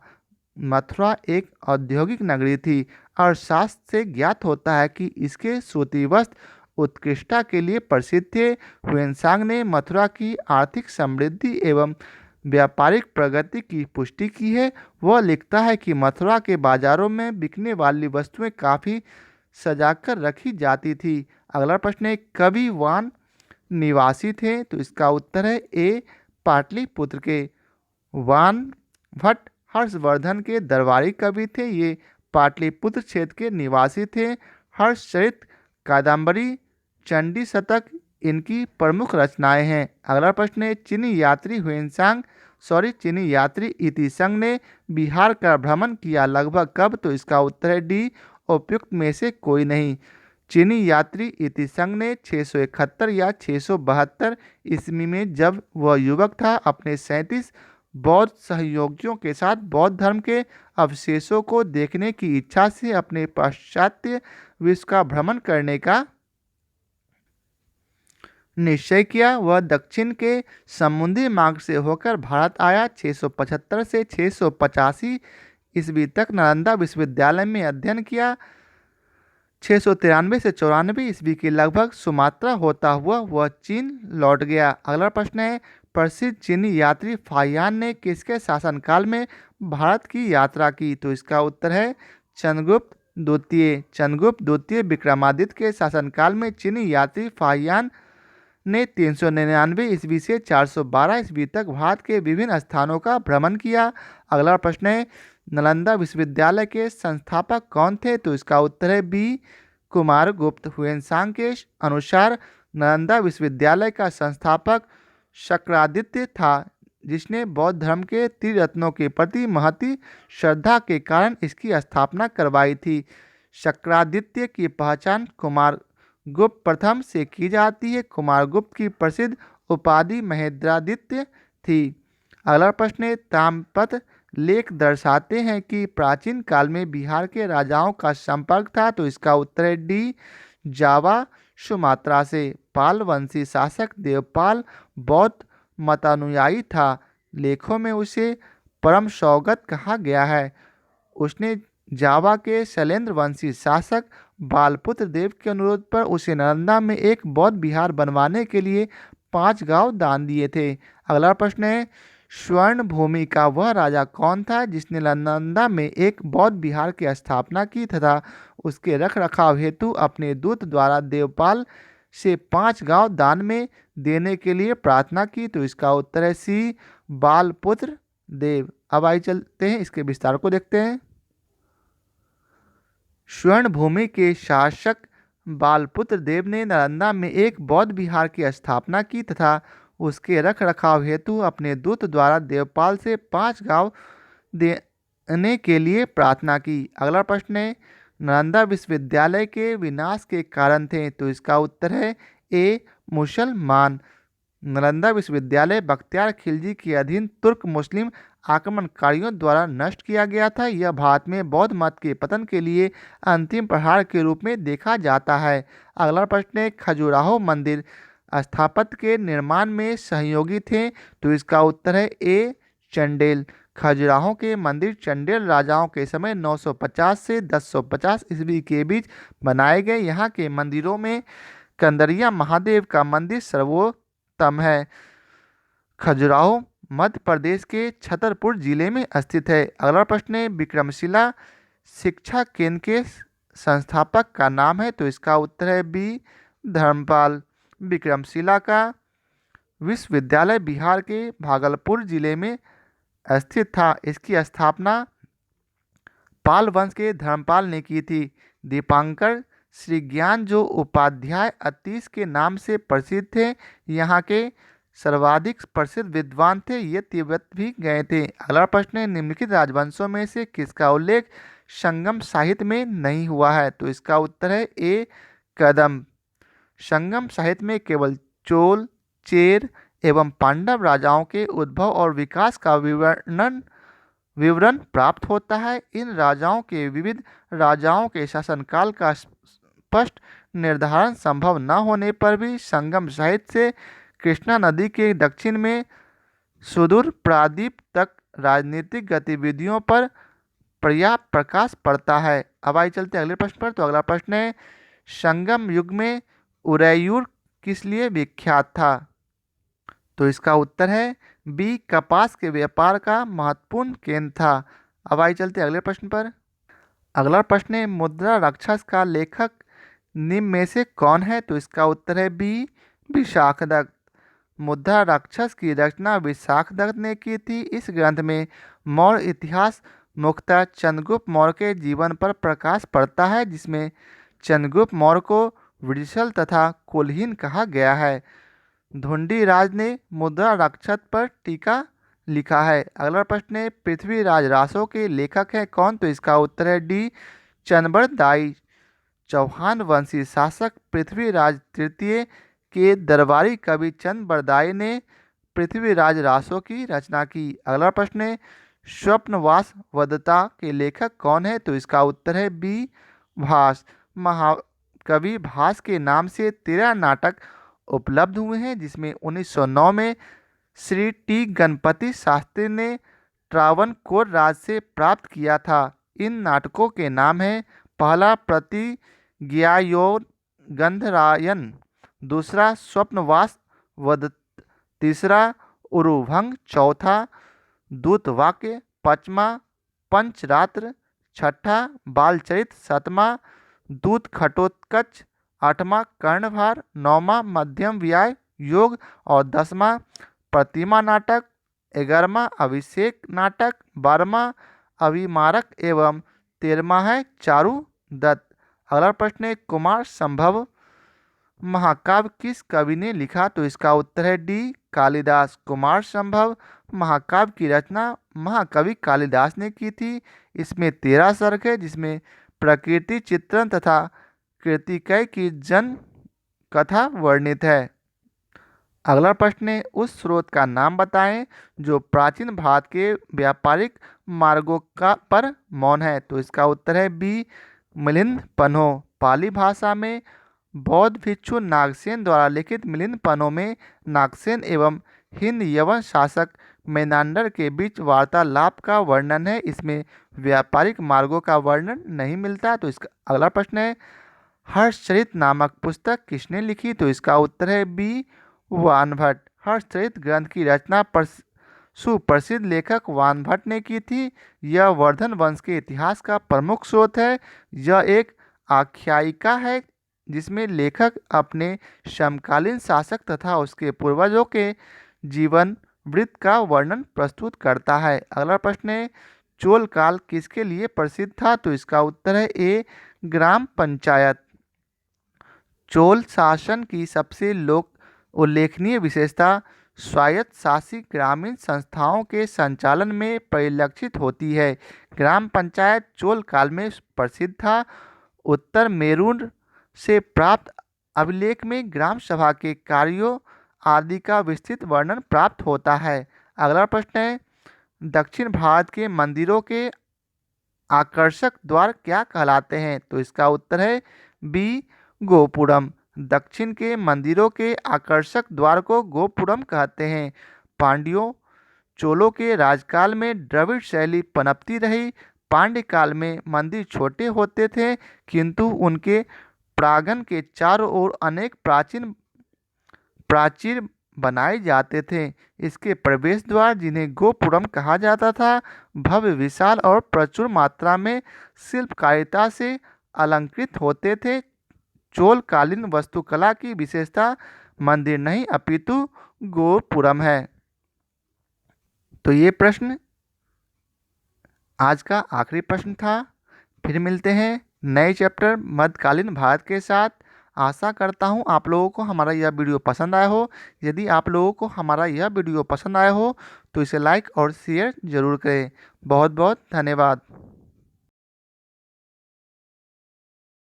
मथुरा एक औद्योगिक नगरी थी। अर्थशास्त्र से ज्ञात होता है कि इसके सूती वस्त्र उत्कृष्टता के लिए प्रसिद्ध थे। ह्वेनसांग ने मथुरा की आर्थिक समृद्धि एवं व्यापारिक प्रगति की पुष्टि की है। वह लिखता है कि मथुरा के बाजारों में बिकने वाली वस्तुएं काफ़ी सजाकर रखी जाती थी। अगला प्रश्न है, कवि वान निवासी थे? तो इसका उत्तर है ए, पाटलिपुत्र के। वान भट्ट हर्षवर्धन के दरबारी कवि थे। ये पाटलिपुत्र क्षेत्र के निवासी थे। हर्षचरित, कादम्बरी, चंडी शतक इनकी प्रमुख रचनाएं हैं। अगला प्रश्न है, चीनी यात्री इतिसंग ने बिहार का भ्रमण किया लगभग कब? तो इसका उत्तर है डी, उपयुक्त में से कोई नहीं। चीनी यात्री इतिसंग ने 671 या 672 ईस्वी में, जब वह युवक था, अपने 37 बौद्ध सहयोगियों के साथ बौद्ध धर्म के अवशेषों को देखने की इच्छा से अपने पाश्चात्य विश्व का भ्रमण करने का निश्चय किया। वह दक्षिण के समुद्री मार्ग से होकर भारत आया। 675 से 685 ईस्वी तक नालंदा विश्वविद्यालय में अध्ययन किया। 693 से 94 ईस्वी के लगभग सुमात्रा होता हुआ वह चीन लौट गया। अगला प्रश्न है, प्रसिद्ध चीनी यात्री फाहियान ने किसके शासनकाल में भारत की यात्रा की? तो इसका उत्तर है चंद्रगुप्त द्वितीय। चंद्रगुप्त द्वितीय विक्रमादित्य के शासनकाल में चीनी यात्री फाहियान ने 399 ईस्वी से 412 ईस्वी तक भारत के विभिन्न स्थानों का भ्रमण किया। अगला प्रश्न है, नालंदा विश्वविद्यालय के संस्थापक कौन थे? तो इसका उत्तर है बी, कुमारगुप्त। ह्वेनसांग के अनुसार नालंदा विश्वविद्यालय का संस्थापक शक्रादित्य था, जिसने बौद्ध धर्म के त्रिरत्नों के प्रति महती श्रद्धा के कारण इसकी स्थापना करवाई थी। शक्रादित्य की पहचान कुमारगुप्त प्रथम से की जाती है। कुमारगुप्त की प्रसिद्ध उपाधि महेंद्रादित्य थी। अगला प्रश्न है, ताम्रपत्र लेख दर्शाते हैं कि प्राचीन काल में बिहार के राजाओं का संपर्क था। तो इसका उत्तर है डी, जावा सुमात्रा से। पाल वंशी शासक देवपाल बौद्ध मतानुयायी था। लेखों में उसे परम सौगत कहा गया है। उसने जावा के शैलेंद्र वंशी शासक बालपुत्र देव के अनुरोध पर उसे नालंदा में एक बौद्ध विहार बनवाने के लिए 5 गांव दान दिए थे। अगला प्रश्न है, स्वर्ण भूमि का वह राजा कौन था जिसने नालंदा में एक बौद्ध विहार की स्थापना की तथा उसके रख रखाव हेतु अपने दूत द्वारा देवपाल से 5 गांव दान में देने के लिए प्रार्थना की? तो इसका उत्तर है सी, बालपुत्र देव। अब आइए चलते हैं, इसके विस्तार को देखते हैं। स्वर्ण भूमि के शासक बालपुत्र देव ने नालंदा में एक बौद्ध विहार की स्थापना की तथा उसके रख रखाव हेतु अपने दूत द्वारा देवपाल से 5 गांव देने के लिए प्रार्थना की। अगला प्रश्न है, नालंदा विश्वविद्यालय के विनाश के कारण थे? तो इसका उत्तर है ए, मुसलमान। नालंदा विश्वविद्यालय बख्तियार खिलजी के अधीन तुर्क मुस्लिम आक्रमणकारियों द्वारा नष्ट किया गया था। यह भारत में बौद्ध मत के पतन के लिए अंतिम प्रहार के रूप में देखा जाता है। अगला प्रश्न है, खजुराहो मंदिर स्थापत्य के निर्माण में सहयोगी थे? तो इसका उत्तर है ए, चंडेल। खजुराहो के मंदिर चंडेल राजाओं के समय 950 से 1050 ईस्वी के बीच बनाए गए। यहाँ के मंदिरों में कंदरिया महादेव का मंदिर सर्वोत्तम है। खजुराहो मध्य प्रदेश के छतरपुर जिले में स्थित है। अगला प्रश्न है, विक्रमशिला शिक्षा केंद्र के संस्थापक का नाम है? तो इसका उत्तर है बी, धर्मपाल। विक्रमशिला का विश्वविद्यालय बिहार के भागलपुर जिले में स्थित था। इसकी स्थापना पाल वंश के धर्मपाल ने की थी। दीपांकर श्रीज्ञान जो उपाध्याय अतीश के नाम से प्रसिद्ध थे, यहाँ के सर्वाधिक प्रसिद्ध विद्वान थे। ये तिब्बत भी गए थे। अगला प्रश्न है, निम्नलिखित राजवंशों में से किसका उल्लेख संगम साहित्य में नहीं हुआ है? तो इसका उत्तर है ए कदम। संगम साहित्य में केवल चोल, चेर एवं पांडव राजाओं के उद्भव और विकास का विवरण प्राप्त होता है। इन राजाओं के विविध राजाओं के शासनकाल का स्पष्ट निर्धारण संभव न होने पर भी संगम साहित्य से कृष्णा नदी के दक्षिण में सुदूर प्रायद्वीप तक राजनीतिक गतिविधियों पर पर्याप्त प्रकाश पड़ता है। अब आइए चलते अगले प्रश्न पर। तो अगला प्रश्न है, संगम युग में उरैयूर किस लिए विख्यात था? तो इसका उत्तर है बी, कपास के व्यापार का महत्वपूर्ण केंद्र था। अब आइए चलते अगले प्रश्न पर। अगला प्रश्न है, मुद्रा राक्षस का लेखक निम्न में से कौन है? तो इसका उत्तर है बी, विशाखदत्त। मुद्रा राक्षस की रचना विशाखदत्त ने की थी। इस ग्रंथ में मौर्य इतिहास मुख्यतः चंद्रगुप्त मौर्य के जीवन पर प्रकाश पड़ता है, जिसमें चंद्रगुप्त मौर्य को वृषल तथा कुलहीन कहा गया है। धुंडीराज ने मुद्रा राक्षस पर टीका लिखा है। अगला प्रश्न है, पृथ्वीराज रासो के लेखक हैं कौन? तो इसका उत्तर है डी, चंद्रबरदाई। चौहान वंशी शासक पृथ्वीराज तृतीय के दरबारी कवि चंद्रबरदाई ने पृथ्वीराज रासो की रचना की। अगला प्रश्न है, स्वप्नवास वदता के लेखक कौन है? तो इसका उत्तर है बी, भास। महाकवि भास के नाम से 13 नाटक उपलब्ध हुए हैं, जिसमें 1909 में श्री टी गणपति शास्त्री ने त्रावणकोर राज से प्राप्त किया था। इन नाटकों के नाम हैं, पहला प्रतिज्ञायोन गंधरायन, दूसरा स्वप्नवास वदत, तीसरा उरुभंग, चौथा दूतवाक्य, पांचवा पंचरात्र, छठा बालचरित, सातवां दूत घटोत्कच, आठवां कर्णभार, नौवां मध्यम व्याय योग और 10वां प्रतिमा नाटक, 11वां अभिषेक नाटक, 12वां अभिमारक एवं 13वां है चारुदत्त। अगला प्रश्न है, कुमार संभव महाकाव्य किस कवि ने लिखा? तो इसका उत्तर है डी, कालिदास। कुमार संभव महाकाव्य की रचना महाकवि कालिदास ने की थी। इसमें 13 सर्ग है, जिसमें प्रकृति चित्रण तथा कृतिकय की जन्म कथा वर्णित है। अगला प्रश्न है, उस स्रोत का नाम बताएं जो प्राचीन भारत के व्यापारिक मार्गों का पर मौन है। तो इसका उत्तर है बी, मिलिंद पन्हो। पाली भाषा में बौद्ध भिक्षु नागसेन द्वारा लिखित मिलिंद पन्हो में नागसेन एवं हिंद यवन शासक मेनांडर के बीच वार्तालाप का वर्णन है। इसमें व्यापारिक मार्गों का वर्णन नहीं मिलता। तो इसका अगला प्रश्न है, हर्षचरित नामक पुस्तक किसने लिखी? तो इसका उत्तर है बी, वानभट्ट। हर्षचरित ग्रंथ की रचना सुप्रसिद्ध लेखक वानभट्ट ने की थी। यह वर्धन वंश के इतिहास का प्रमुख स्रोत है। यह एक आख्यायिका है जिसमें लेखक अपने समकालीन शासक तथा उसके पूर्वजों के जीवन वृत्त का वर्णन प्रस्तुत करता है। अगला प्रश्न है, चोल काल किसके लिए प्रसिद्ध था? तो इसका उत्तर है ए, ग्राम पंचायत। चोल शासन की सबसे उल्लेखनीय विशेषता स्वायत्त शासी ग्रामीण संस्थाओं के संचालन में परिलक्षित होती है। ग्राम पंचायत चोल काल में प्रसिद्ध था। उत्तर मेरूर से प्राप्त अभिलेख में ग्राम सभा के कार्यों आदि का विस्तृत वर्णन प्राप्त होता है। अगला प्रश्न है, दक्षिण भारत के मंदिरों के आकर्षक द्वार क्या कहलाते हैं? तो इसका उत्तर है बी, गोपुरम। दक्षिण के मंदिरों के आकर्षक द्वार को गोपुरम कहते हैं। पांड्यों चोलों के राजकाल में द्रविड़ शैली पनपती रही। पांड्य काल में मंदिर छोटे होते थे, किंतु उनके प्रांगण के चारों ओर अनेक प्राचीर बनाए जाते थे। इसके प्रवेश द्वार, जिन्हें गोपुरम कहा जाता था, भव्य, विशाल और प्रचुर मात्रा में शिल्पकारिता से अलंकृत होते थे। चोल कालीन वास्तुकला की विशेषता मंदिर नहीं अपितु गोपुरम है। तो ये प्रश्न आज का आखिरी प्रश्न था। फिर मिलते हैं नए चैप्टर मध्यकालीन भारत के साथ। आशा करता हूँ आप लोगों को हमारा यह वीडियो पसंद आया हो। यदि आप लोगों को हमारा यह वीडियो पसंद आया हो तो इसे लाइक और शेयर ज़रूर करें। बहुत बहुत धन्यवाद।